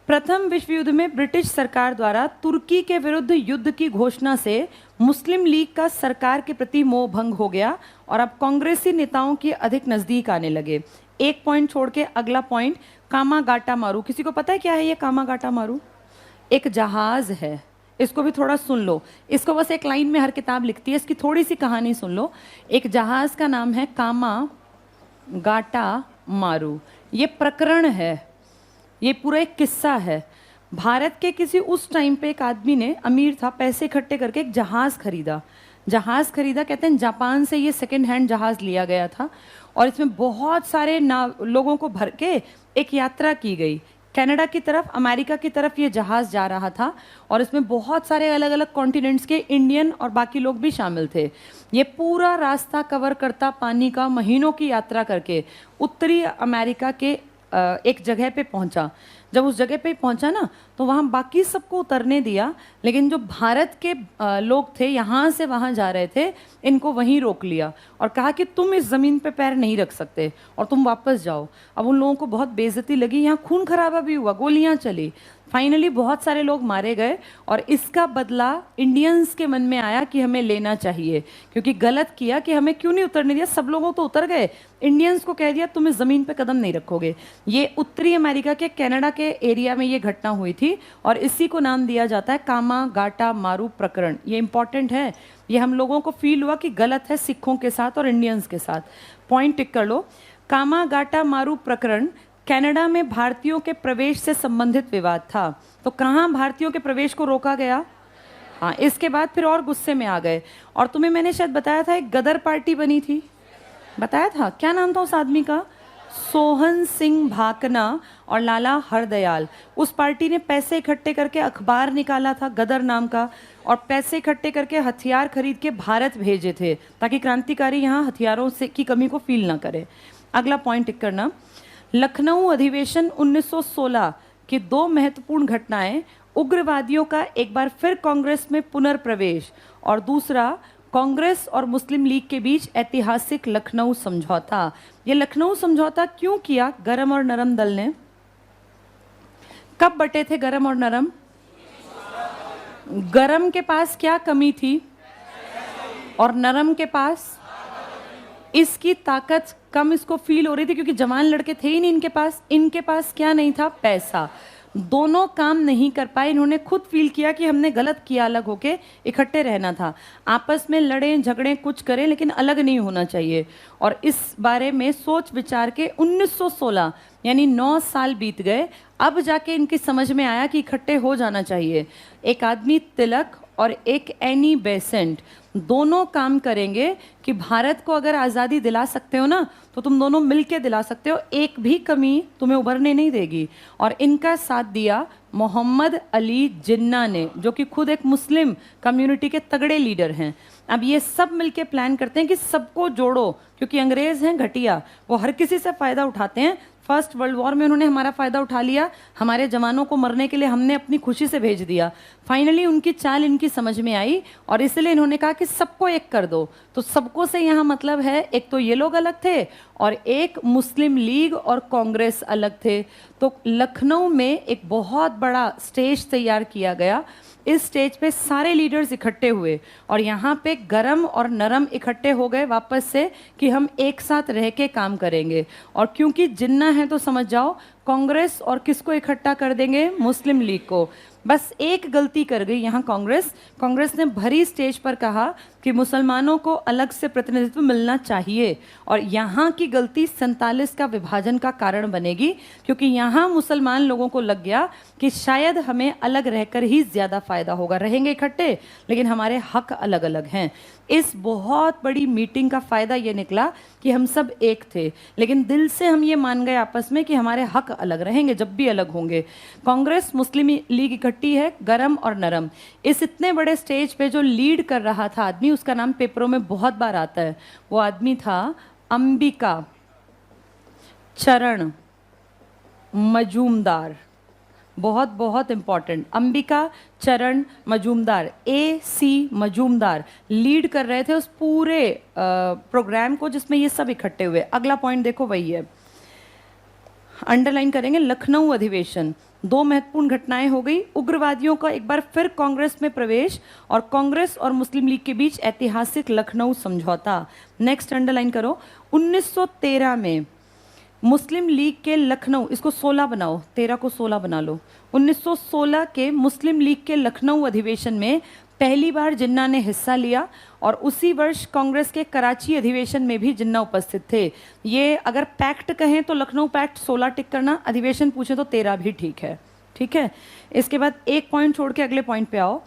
प्रथम विश्व युद्ध में ब्रिटिश सरकार द्वारा तुर्की के विरुद्ध युद्ध की घोषणा से मुस्लिम लीग का सरकार के प्रति मोह भंग हो गया और अब कांग्रेसी नेताओं के अधिक नजदीक आने लगे। एक पॉइंट छोड़ के अगला पॉइंट, कामागाटा मारू। किसी को पता है क्या है ये कामागाटा मारू? एक जहाज है, इसको भी थोड़ा सुन लो। इसको बस एक लाइन में हर किताब लिखती है, इसकी थोड़ी सी कहानी सुन लो। एक जहाज का नाम है कामागाटा मारू। ये प्रकरण है, ये पूरा एक किस्सा है। भारत के किसी उस टाइम पे एक आदमी ने, अमीर था, पैसे इकट्ठे करके एक जहाज खरीदा। जहाज खरीदा, कहते हैं जापान से ये सेकंड हैंड जहाज लिया गया था और इसमें बहुत सारे लोगों को भर के एक यात्रा की गई। कनाडा की तरफ, अमेरिका की तरफ ये जहाज जा रहा था और इसमें बहुत सारे अलग अलग कॉन्टिनेंट्स के इंडियन और बाकी लोग भी शामिल थे। ये पूरा रास्ता कवर करता पानी का, महीनों की यात्रा करके उत्तरी अमेरिका के एक जगह पे पहुंचा। जब उस जगह पे पहुंचा ना तो वहाँ बाकी सबको उतरने दिया, लेकिन जो भारत के लोग थे, यहाँ से वहाँ जा रहे थे, इनको वहीं रोक लिया और कहा कि तुम इस ज़मीन पे पैर नहीं रख सकते और तुम वापस जाओ। अब उन लोगों को बहुत बेइज्जती लगी, यहाँ खून खराबा भी हुआ, गोलियाँ चली, फाइनली बहुत सारे लोग मारे गए और इसका बदला इंडियंस के मन में आया कि हमें लेना चाहिए, क्योंकि गलत किया कि हमें क्यों नहीं उतरने दिया। सब लोगों तो उतर गए, इंडियंस को कह दिया तुम इस ज़मीन पे कदम नहीं रखोगे। ये उत्तरी अमेरिका के कनाडा के एरिया में ये घटना हुई थी और इसी को नाम दिया जाता है कामागाटा मारू प्रकरण। ये इंपॉर्टेंट है, ये हम लोगों को फील हुआ कि गलत है सिखों के साथ और इंडियंस के साथ। पॉइंट टिक कर लो। कामागाटा मारू प्रकरण कनाडा में भारतीयों के प्रवेश से संबंधित विवाद था। तो कहाँ भारतीयों के प्रवेश को रोका गया? हाँ, इसके बाद फिर और गुस्से में आ गए। और तुम्हें मैंने शायद बताया था एक गदर पार्टी बनी थी, बताया था, क्या नाम था उस आदमी का? सोहन सिंह भाकना और लाला हरदयाल। उस पार्टी ने पैसे इकट्ठे करके अखबार निकाला था गदर नाम का और पैसे इकट्ठे करके हथियार खरीद के भारत भेजे थे ताकि क्रांतिकारी यहाँ हथियारों से की कमी को फील ना करे। अगला पॉइंट टिक करना, लखनऊ अधिवेशन 1916 की दो महत्वपूर्ण घटनाएं, उग्रवादियों का एक बार फिर कांग्रेस में पुनर्प्रवेश और दूसरा कांग्रेस और मुस्लिम लीग के बीच ऐतिहासिक लखनऊ समझौता। ये लखनऊ समझौता क्यों किया गरम और नरम दल ने? कब बटे थे गरम और नरम? गरम के पास क्या कमी थी और नरम के पास? इसकी ताकत कम इसको फील हो रही थी क्योंकि जवान लड़के थे ही नहीं इनके पास। इनके पास क्या नहीं था? पैसा। दोनों काम नहीं कर पाए। इन्होंने खुद फील किया कि हमने गलत किया, अलग होके इकट्ठे रहना था। आपस में लड़ें झगड़ें कुछ करें लेकिन अलग नहीं होना चाहिए। और इस बारे में सोच विचार के 1916 यानी 9 साल बीत गए। अब जाके इनकी समझ में आया कि इकट्ठे हो जाना चाहिए। एक आदमी तिलक और एक एनी बेसेंट दोनों काम करेंगे कि भारत को अगर आज़ादी दिला सकते हो ना तो तुम दोनों मिलके दिला सकते हो, एक भी कमी तुम्हें उभरने नहीं देगी। और इनका साथ दिया मोहम्मद अली जिन्ना ने, जो कि खुद एक मुस्लिम कम्युनिटी के तगड़े लीडर हैं। अब ये सब मिलके प्लान करते हैं कि सबको जोड़ो, क्योंकि अंग्रेज हैं घटिया, वो हर किसी से फ़ायदा उठाते हैं। फर्स्ट वर्ल्ड वॉर में उन्होंने हमारा फ़ायदा उठा लिया, हमारे जवानों को मरने के लिए हमने अपनी खुशी से भेज दिया। फाइनली उनकी चाल इनकी समझ में आई और इसलिए इन्होंने कहा कि सबको एक कर दो। तो सबको से यहाँ मतलब है एक तो ये लोग अलग थे और एक मुस्लिम लीग और कांग्रेस अलग थे। तो लखनऊ में एक बहुत बड़ा स्टेज तैयार किया गया। इस स्टेज पे सारे लीडर्स इकट्ठे हुए और यहाँ पे गरम और नरम इकट्ठे हो गए वापस से कि हम एक साथ रह के काम करेंगे। और क्योंकि जिन्ना है तो समझ जाओ कांग्रेस और किसको इकट्ठा कर देंगे? मुस्लिम लीग को। बस एक गलती कर गई यहाँ कांग्रेस ने भरी स्टेज पर कहा कि मुसलमानों को अलग से प्रतिनिधित्व मिलना चाहिए और यहाँ की गलती 47 का विभाजन का कारण बनेगी, क्योंकि यहाँ मुसलमान लोगों को लग गया कि शायद हमें अलग रहकर ही ज़्यादा फायदा होगा। रहेंगे इकट्ठे लेकिन हमारे हक अलग अलग हैं। इस बहुत बड़ी मीटिंग का फ़ायदा ये निकला कि हम सब एक थे, लेकिन दिल से हम ये मान गए आपस में कि हमारे हक अलग रहेंगे जब भी अलग होंगे। कांग्रेस मुस्लिम लीग इकट्ठी है, गरम और नरम। इस इतने बड़े स्टेज पे जो लीड कर रहा था आदमी, उसका नाम पेपरों में बहुत बार आता है, वो आदमी था अंबिका चरण मजूमदार। बहुत बहुत इंपॉर्टेंट, अंबिका चरण मजूमदार, AC मजूमदार लीड कर रहे थे उस पूरे प्रोग्राम को जिसमें ये सब इकट्ठे हुए। अगला पॉइंट देखो, वही है, अंडरलाइन करेंगे, लखनऊ अधिवेशन। दो महत्वपूर्ण घटनाएं हो गई, उग्रवादियों का एक बार फिर कांग्रेस में प्रवेश और कांग्रेस और मुस्लिम लीग के बीच ऐतिहासिक लखनऊ समझौता। नेक्स्ट अंडरलाइन करो, 1913 में मुस्लिम लीग के लखनऊ, इसको 16 बनाओ, 13 को 16 बना लो, 1916 के मुस्लिम लीग के लखनऊ अधिवेशन में पहली बार जिन्ना ने हिस्सा लिया और उसी वर्ष कांग्रेस के कराची अधिवेशन में भी जिन्ना उपस्थित थे। ये अगर पैक्ट कहें तो लखनऊ पैक्ट 16 टिक करना, अधिवेशन पूछे तो 13 भी ठीक है, ठीक है। इसके बाद एक पॉइंट छोड़ के अगले पॉइंट पे आओ।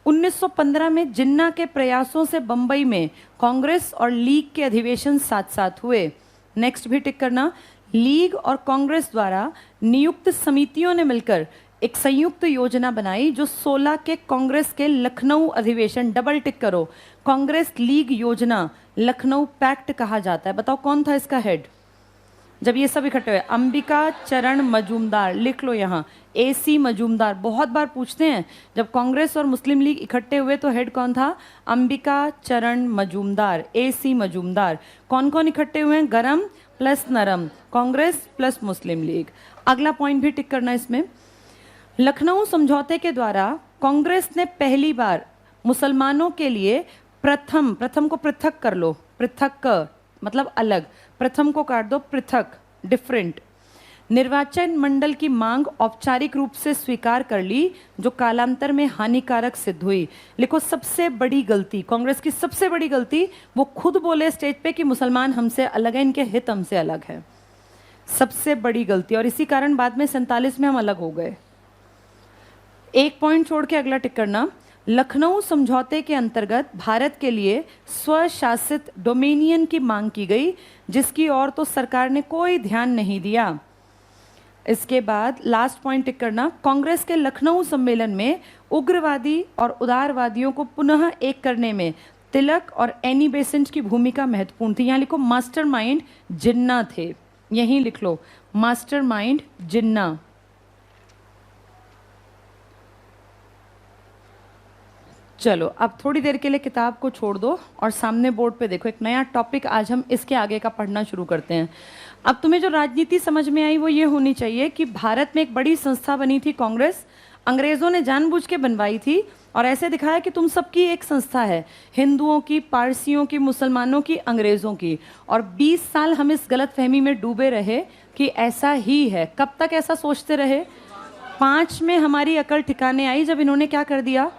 1915 में जिन्ना के प्रयासों से बंबई में कांग्रेस और लीग के अधिवेशन साथ साथ हुए। नेक्स्ट भी टिक करना, लीग और कांग्रेस द्वारा नियुक्त समितियों ने मिलकर एक संयुक्त योजना बनाई जो 16 के कांग्रेस के लखनऊ अधिवेशन, डबल टिक करो, कांग्रेस लीग योजना लखनऊ पैक्ट कहा जाता है। बताओ कौन था इसका हेड जब ये सब इकट्ठे हुए? अंबिका चरण मजूमदार, लिख लो यहाँ, AC मजूमदार। बहुत बार पूछते हैं, जब कांग्रेस और मुस्लिम लीग इकट्ठे हुए तो हेड कौन था? अंबिका चरण मजूमदार, AC मजूमदार। कौन कौन इकट्ठे हुए हैं? गरम प्लस नरम, कांग्रेस प्लस मुस्लिम लीग। अगला पॉइंट भी टिक करना इसमें, लखनऊ समझौते के द्वारा कांग्रेस ने पहली बार मुसलमानों के लिए प्रथम, प्रथम को पृथक कर लो, पृथक मतलब अलग, प्रथम को काट दो, पृथक डिफरेंट, निर्वाचन मंडल की मांग औपचारिक रूप से स्वीकार कर ली जो कालांतर में हानिकारक सिद्ध हुई। लिखो सबसे बड़ी गलती, कांग्रेस की सबसे बड़ी गलती, वो खुद बोले स्टेज पे कि मुसलमान हमसे अलग है, इनके हित हमसे अलग है, सबसे बड़ी गलती। और इसी कारण बाद में 47 में हम अलग हो गए। एक पॉइंट छोड़ के अगला टिक करना, लखनऊ समझौते के अंतर्गत भारत के लिए स्वशासित डोमेनियन की मांग की गई जिसकी ओर तो सरकार ने कोई ध्यान नहीं दिया। इसके बाद लास्ट पॉइंट टिक करना, कांग्रेस के लखनऊ सम्मेलन में उग्रवादी और उदारवादियों को पुनः एक करने में तिलक और एनी बेसेंट की भूमिका महत्वपूर्ण थी। यहाँ लिखो मास्टरमाइंड जिन्ना थे, यहीं लिख लो मास्टरमाइंड जिन्ना। चलो अब थोड़ी देर के लिए किताब को छोड़ दो और सामने बोर्ड पे देखो, एक नया टॉपिक आज हम इसके आगे का पढ़ना शुरू करते हैं। अब तुम्हें जो राजनीति समझ में आई वो ये होनी चाहिए कि भारत में एक बड़ी संस्था बनी थी कांग्रेस, अंग्रेजों ने जानबूझ के बनवाई थी और ऐसे दिखाया कि तुम सबकी एक संस्था है, हिंदुओं की, पारसियों की, मुसलमानों की, अंग्रेजों की। और 20 साल हम इस गलतफहमी में डूबे रहे कि ऐसा ही है। कब तक ऐसा सोचते रहे? 5 में हमारी अकल ठिकाने आई जब इन्होंने क्या कर दिया?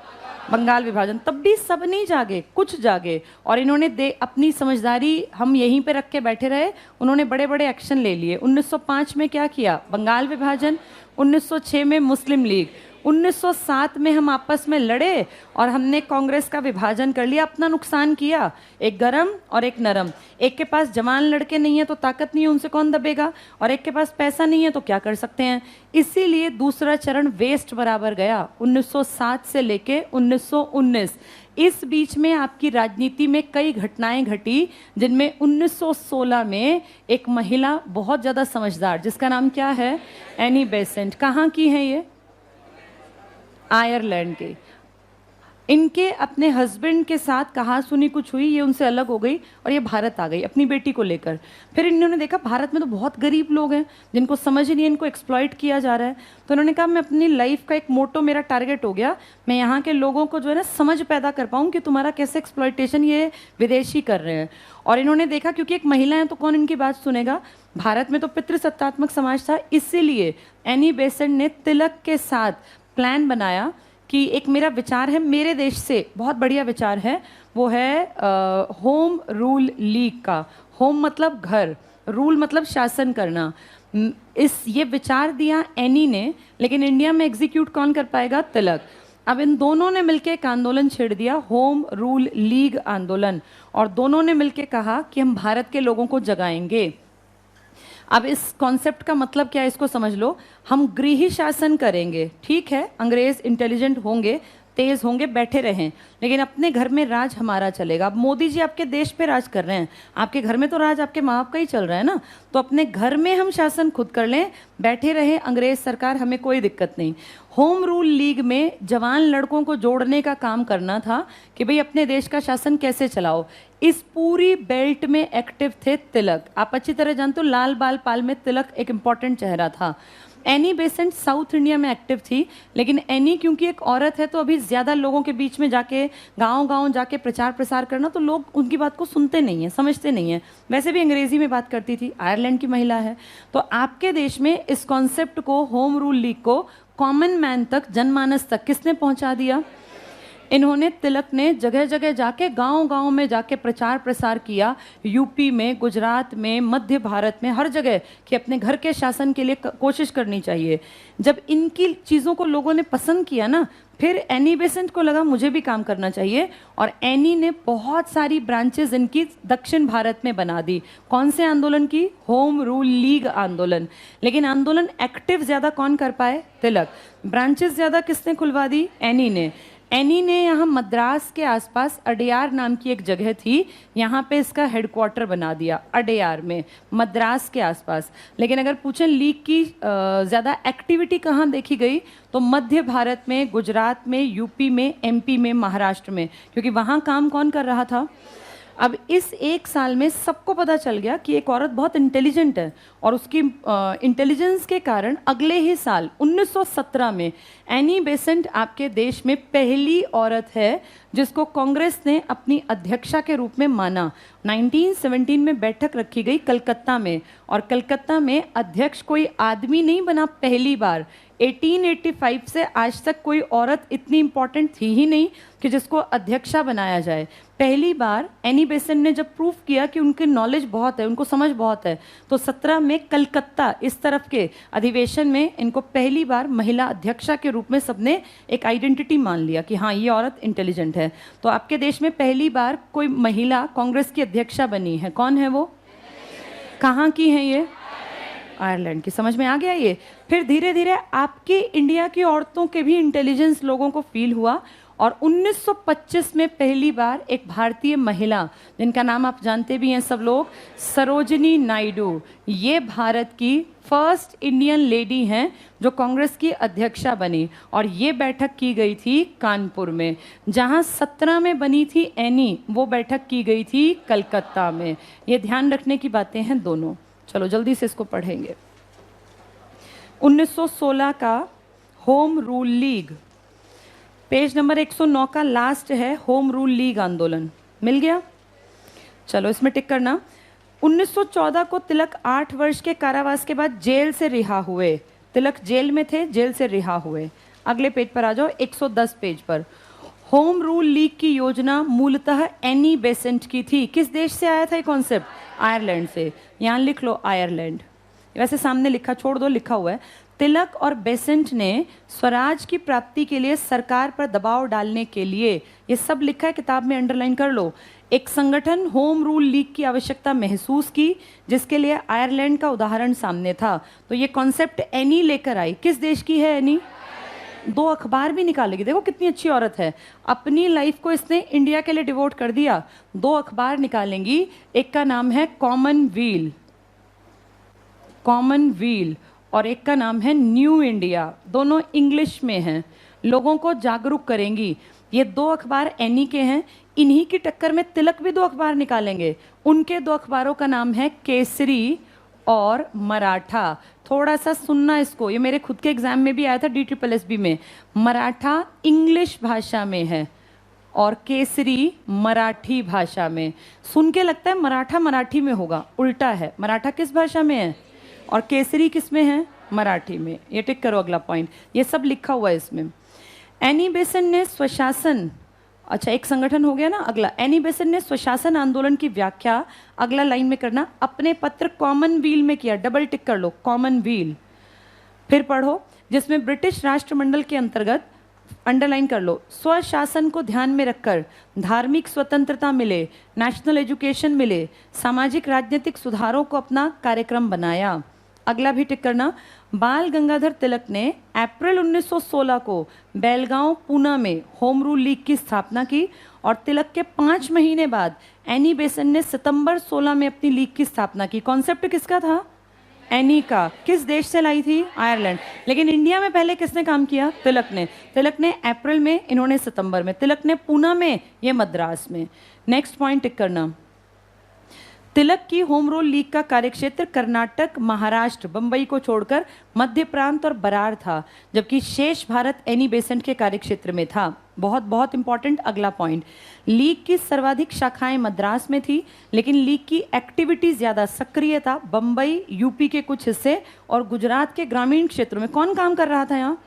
बंगाल विभाजन। तब भी सब नहीं जागे, कुछ जागे और इन्होंने अपनी समझदारी हम यहीं पे रख के बैठे रहे, उन्होंने बड़े बड़े एक्शन ले लिए। 1905 में क्या किया? बंगाल विभाजन। 1906 में मुस्लिम लीग। 1907 में हम आपस में लड़े और हमने कांग्रेस का विभाजन कर लिया, अपना नुकसान किया, एक गरम और एक नरम। एक के पास जवान लड़के नहीं है तो ताकत नहीं है, उनसे कौन दबेगा, और एक के पास पैसा नहीं है तो क्या कर सकते हैं। इसीलिए दूसरा चरण वेस्ट बराबर गया 1907 से लेके 1919। इस बीच में आपकी राजनीति में कई घटनाएं घटी जिनमें 1916 में एक महिला बहुत ज़्यादा समझदार, जिसका नाम क्या है? Annie Besant. कहाँ की है ये? आयरलैंड के। इनके अपने हस्बैंड के साथ कहा सुनी कुछ हुई, ये उनसे अलग हो गई और ये भारत आ गई अपनी बेटी को लेकर। फिर इन्होंने देखा भारत में तो बहुत गरीब लोग हैं जिनको समझ ही नहीं, इनको एक्सप्लॉइट किया जा रहा है। तो इन्होंने कहा मैं अपनी लाइफ का एक मोटो, मेरा टारगेट हो गया, मैं यहाँ के लोगों को जो है ना समझ पैदा कर पाऊँ कि तुम्हारा कैसे एक्सप्लॉइटेशन ये विदेशी कर रहे हैं। और इन्होंने देखा क्योंकि एक महिला है तो कौन इनकी बात सुनेगा, भारत में तो पितृसत्तात्मक समाज था, इसीलिए एनी बेसेंट ने तिलक के साथ प्लान बनाया कि एक मेरा विचार है, मेरे देश से बहुत बढ़िया विचार है, वो है होम रूल लीग का। होम मतलब घर, रूल मतलब शासन करना। ये विचार दिया एनी ने, लेकिन इंडिया में एग्जीक्यूट कौन कर पाएगा? तिलक। अब इन दोनों ने मिलकर एक आंदोलन छेड़ दिया, होम रूल लीग आंदोलन, और दोनों ने मिलकर कहा कि हम भारत के लोगों को जगाएंगे। अब इस कॉन्सेप्ट का मतलब क्या है इसको समझ लो। हम गृही शासन करेंगे, ठीक है, अंग्रेज इंटेलिजेंट होंगे, तेज होंगे, बैठे रहें, लेकिन अपने घर में राज हमारा चलेगा। अब मोदी जी आपके देश पे राज कर रहे हैं, आपके घर में तो राज आपके माँ बाप का ही चल रहा है ना, तो अपने घर में हम शासन खुद कर लें, बैठे रहें अंग्रेज सरकार, हमें कोई दिक्कत नहीं। होम रूल लीग में जवान लड़कों को जोड़ने का काम करना था कि भाई अपने देश का शासन कैसे चलाओ। इस पूरी बेल्ट में एक्टिव थे तिलक। आप अच्छी तरह जानते हो लाल बाल पाल में तिलक एक इंपॉर्टेंट चेहरा था। एनी बेसेंट साउथ इंडिया में एक्टिव थी, लेकिन एनी क्योंकि एक औरत है तो अभी ज़्यादा लोगों के बीच में जाके गांव-गांव जाके प्रचार प्रसार करना, तो लोग उनकी बात को सुनते नहीं हैं, समझते नहीं हैं। वैसे भी अंग्रेज़ी में बात करती थी, आयरलैंड की महिला है। तो आपके देश में इस कॉन्सेप्ट को, होम रूल लीग को कॉमन मैन तक, जनमानस तक किसने पहुंचा दिया? इन्होंने, तिलक ने जगह जगह जाके, गांव-गांव में जाके प्रचार प्रसार किया, यूपी में, गुजरात में, मध्य भारत में, हर जगह, कि अपने घर के शासन के लिए कोशिश करनी चाहिए। जब इनकी चीज़ों को लोगों ने पसंद किया ना, फिर एनी बेसेंट को लगा मुझे भी काम करना चाहिए, और एनी ने बहुत सारी ब्रांचेस इनकी दक्षिण भारत में बना दी। कौन से आंदोलन की? होम रूल लीग आंदोलन। लेकिन आंदोलन एक्टिव ज़्यादा कौन कर पाए? तिलक। ब्रांचेस ज़्यादा किसने खुलवा दी? एनी ने। एनी ने यहाँ मद्रास के आसपास अडेयार नाम की एक जगह थी, यहाँ पे इसका हेडक्वार्टर बना दिया, अडेयार में, मद्रास के आसपास। लेकिन अगर पूछें लीग की ज़्यादा एक्टिविटी कहाँ देखी गई, तो मध्य भारत में, गुजरात में, यूपी में, एमपी में, महाराष्ट्र में, क्योंकि वहाँ काम कौन कर रहा था? अब इस एक साल में सबको पता चल गया कि एक औरत बहुत इंटेलिजेंट है, और उसकी इंटेलिजेंस के कारण अगले ही साल 1917 में एनी बेसेंट आपके देश में पहली औरत है जिसको कांग्रेस ने अपनी अध्यक्षा के रूप में माना। 1917 में बैठक रखी गई कलकत्ता में, और कलकत्ता में अध्यक्ष कोई आदमी नहीं बना पहली बार। 1885 से आज तक कोई औरत इतनी इंपॉर्टेंट थी ही नहीं कि जिसको अध्यक्षा बनाया जाए। पहली बार एनी बेसेंट ने जब प्रूफ किया कि उनकी नॉलेज बहुत है, उनको समझ बहुत है, तो 17 में कलकत्ता इस तरफ के अधिवेशन में इनको पहली बार महिला अध्यक्षा के रूप में सबने एक आइडेंटिटी मान लिया कि हाँ ये औरत इंटेलिजेंट है। तो आपके देश में पहली बार कोई महिला कांग्रेस की अध्यक्षा बनी है। कौन है वो? कहाँ की है ये? आयरलैंड की। समझ में आ गया ये? फिर धीरे धीरे आपकी इंडिया की औरतों के भी इंटेलिजेंस लोगों को फील हुआ, और 1925 में पहली बार एक भारतीय महिला, जिनका नाम आप जानते भी हैं सब लोग, सरोजिनी नायडू, ये भारत की फर्स्ट इंडियन लेडी हैं जो कांग्रेस की अध्यक्षा बनी। और ये बैठक की गई थी कानपुर में। जहां 17 में बनी थी एनी, वो बैठक की गई थी कलकत्ता में। ये ध्यान रखने की बातें हैं दोनों। चलो जल्दी से इसको पढ़ेंगे। 1916 का home rule league, page number 109 का लास्ट है, होम रूल लीग आंदोलन। मिल गया? चलो इसमें टिक करना। 1914 को तिलक 8 वर्ष के कारावास के बाद जेल से रिहा हुए। तिलक जेल में थे, जेल से रिहा हुए। अगले पेज पर आ जाओ, 110 पेज पर। होम रूल लीग की योजना मूलतः एनी बेसेंट की थी। किस देश से आया था ये कॉन्सेप्ट? आयरलैंड से। यहाँ लिख लो आयरलैंड, वैसे सामने लिखा, छोड़ दो, लिखा हुआ है। तिलक और बेसेंट ने स्वराज की प्राप्ति के लिए सरकार पर दबाव डालने के लिए, ये सब लिखा है किताब में, अंडरलाइन कर लो, एक संगठन होम रूल लीग की आवश्यकता महसूस की, जिसके लिए आयरलैंड का उदाहरण सामने था। तो ये कॉन्सेप्ट एनी लेकर आई। किस देश की है एनी? 2 अखबार भी निकालेगी। देखो कितनी अच्छी औरत है, अपनी लाइफ को इसने इंडिया के लिए डिवोट कर दिया। 2 अखबार निकालेंगी, एक का नाम है कॉमनवील, और एक का नाम है न्यू इंडिया। दोनों इंग्लिश में हैं, लोगों को जागरूक करेंगी। ये 2 अखबार एनी के हैं। इन्हीं की टक्कर में तिलक भी 2 अखबार निकालेंगे। उनके 2 अखबारों का नाम है केसरी और मराठा। थोड़ा सा सुनना इसको, ये मेरे खुद के एग्जाम में भी आया था, DSSB में। मराठा इंग्लिश भाषा में है और केसरी मराठी भाषा में। सुन के लगता है मराठा मराठी में होगा, उल्टा है। मराठा किस भाषा में है और केसरी किस में है? मराठी में। ये टिक करो अगला पॉइंट, ये सब लिखा हुआ है इसमें। एनी बेसेंट ने स्वशासन, अच्छा एक संगठन हो गया ना। अगला, एनी बेसेंट ने स्वशासन आंदोलन की व्याख्या, अगला लाइन में करना, अपने पत्र कॉमनवील में किया। डबल टिक कर लो, कॉमनवील। फिर पढ़ो, जिसमें ब्रिटिश राष्ट्रमंडल के अंतर्गत अंडरलाइन कर लो, स्वशासन को ध्यान में रखकर धार्मिक स्वतंत्रता मिले, नेशनल एजुकेशन मिले, सामाजिक राजनीतिक सुधारों को अपना कार्यक्रम बनाया। अगला भी टिक करना, बाल गंगाधर तिलक ने अप्रैल 1916 को बेलगांव पूना में होम रूल लीग की स्थापना की और तिलक के 5 महीने बाद एनी बेसेंट ने सितंबर 16 में अपनी लीग की स्थापना की। कॉन्सेप्ट किसका था? एनी का। किस देश से लाई थी? आयरलैंड। लेकिन इंडिया में पहले किसने काम किया? तिलक ने। तिलक ने अप्रैल में, इन्होंने सितंबर में। तिलक ने पूना में, ये मद्रास में। नेक्स्ट पॉइंट टिक करना, तिलक की होम रूल लीग का कार्यक्षेत्र कर्नाटक, महाराष्ट्र, बंबई को छोड़कर मध्य प्रांत और बरार था, जबकि शेष भारत एनी बेसेंट के कार्यक्षेत्र में था। बहुत बहुत इंपॉर्टेंट अगला पॉइंट, लीग की सर्वाधिक शाखाएं मद्रास में थी, लेकिन लीग की एक्टिविटी ज्यादा सक्रिय था बंबई, यूपी के कुछ हिस्से और गुजरात के ग्रामीण क्षेत्रों में। कौन काम कर रहा था यहाँ?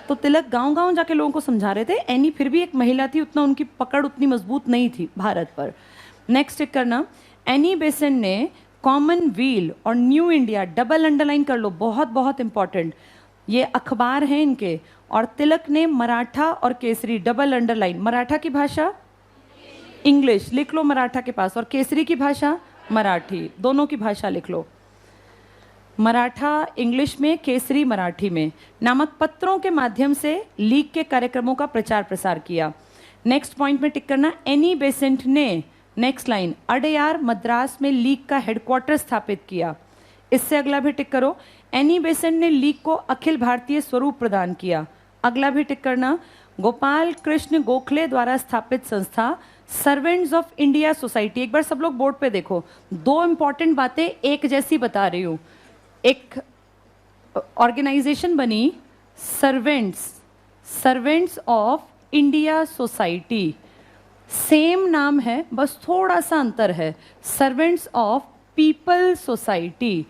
तो तिलक गांव-गांव जाके लोगों को समझा रहे थे। एनी फिर भी एक महिला थी, उतना उनकी पकड़ उतनी मजबूत नहीं थी भारत पर। नेक्स्ट टिक करना, एनी बेसेंट ने कॉमनवील और न्यू इंडिया, डबल अंडरलाइन कर लो, बहुत बहुत इंपॉर्टेंट, ये अखबार हैं इनके। और तिलक ने मराठा और केसरी, डबल अंडरलाइन, मराठा की भाषा इंग्लिश लिख लो मराठा के पास, और केसरी की भाषा मराठी, दोनों की भाषा लिख लो, मराठा इंग्लिश में, केसरी मराठी में, नामक पत्रों के माध्यम से लीग के कार्यक्रमों का प्रचार प्रसार किया। नेक्स्ट पॉइंट में टिक करना, एनी बेसेंट ने, नेक्स्ट लाइन, अडयार मद्रास में लीग का हेडक्वार्टर स्थापित किया। इससे अगला भी टिक करो, एनी बेसेंट ने लीग को अखिल भारतीय स्वरूप प्रदान किया। अगला भी टिक करना, गोपाल कृष्ण गोखले द्वारा स्थापित संस्था सर्वेंट्स ऑफ इंडिया सोसाइटी। एक बार सब लोग बोर्ड पे देखो, दो इंपॉर्टेंट बातें एक जैसी बता रही हूं। एक ऑर्गेनाइजेशन बनी servants of India society, same नाम है, बस थोड़ा सा अंतर है, servants of people society.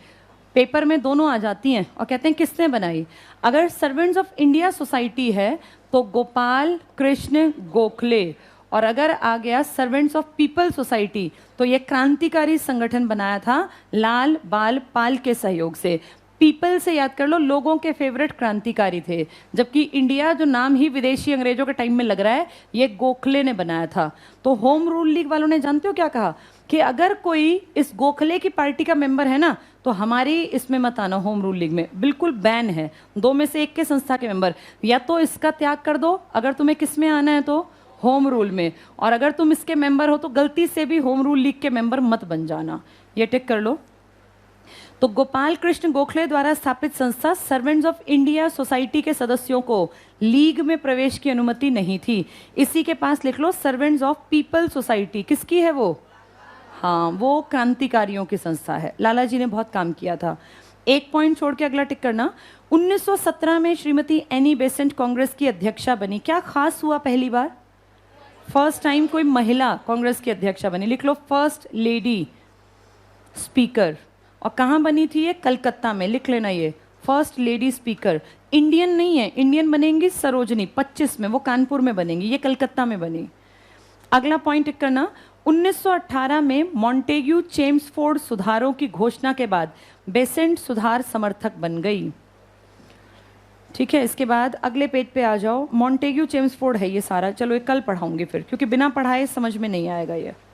Paper में दोनों आ जाती हैं और कहते हैं किसने बनाई। अगर सर्वेंट्स ऑफ इंडिया सोसाइटी है तो गोपाल कृष्ण गोखले, और अगर आ गया सर्वेंट्स ऑफ पीपल सोसाइटी तो ये क्रांतिकारी संगठन बनाया था लाल बाल पाल के सहयोग से। पीपल से याद कर लो, लोगों के फेवरेट क्रांतिकारी थे, जबकि इंडिया जो नाम ही विदेशी अंग्रेजों के टाइम में लग रहा है, ये गोखले ने बनाया था। तो होम रूल लीग वालों ने जानते हो क्या कहा कि अगर कोई इस गोखले की पार्टी का मेंबर है ना तो हमारी इसमें मत आना, होम रूल लीग में बिल्कुल बैन है। दो में से एक के संस्था के मेंबर, या तो इसका त्याग कर दो अगर तुम्हें किस में आना है तो होम रूल में, और अगर तुम इसके मेंबर हो तो गलती से भी होम रूल लीग के मेंबर मत बन जाना। ये टिक कर लो। तो गोपाल कृष्ण गोखले द्वारा स्थापित संस्था सर्वेंट्स ऑफ इंडिया सोसाइटी के सदस्यों को लीग में प्रवेश की अनुमति नहीं थी। इसी के पास लिख लो सर्वेंट्स ऑफ पीपल सोसाइटी, किसकी है वो? हाँ, वो क्रांतिकारियों की संस्था है, लाला जी ने बहुत काम किया था। एक पॉइंट छोड़ के अगला टिक करना, 1917 में श्रीमती एनी बेसेंट कांग्रेस की अध्यक्षा बनी। क्या खास हुआ? पहली बार, फर्स्ट टाइम कोई महिला कांग्रेस की अध्यक्षा बनी। लिख लो फर्स्ट लेडी स्पीकर। और कहाँ बनी थी ये? कलकत्ता में, लिख लेना ये, फर्स्ट लेडी स्पीकर। इंडियन नहीं है, इंडियन बनेंगी सरोजनी 25 में, वो कानपुर में बनेंगी, ये कलकत्ता में बनी। अगला पॉइंट टिक करना, 1918 में मॉन्टेग्यू चेम्सफोर्ड सुधारों की घोषणा के बाद बेसेंट सुधार समर्थक बन गई। ठीक है, इसके बाद अगले पेज पे आ जाओ, मॉन्टेग्यू चेम्सफोर्ड है ये सारा। चलो ये कल पढ़ाऊंगी फिर, क्योंकि बिना पढ़ाए समझ में नहीं आएगा ये।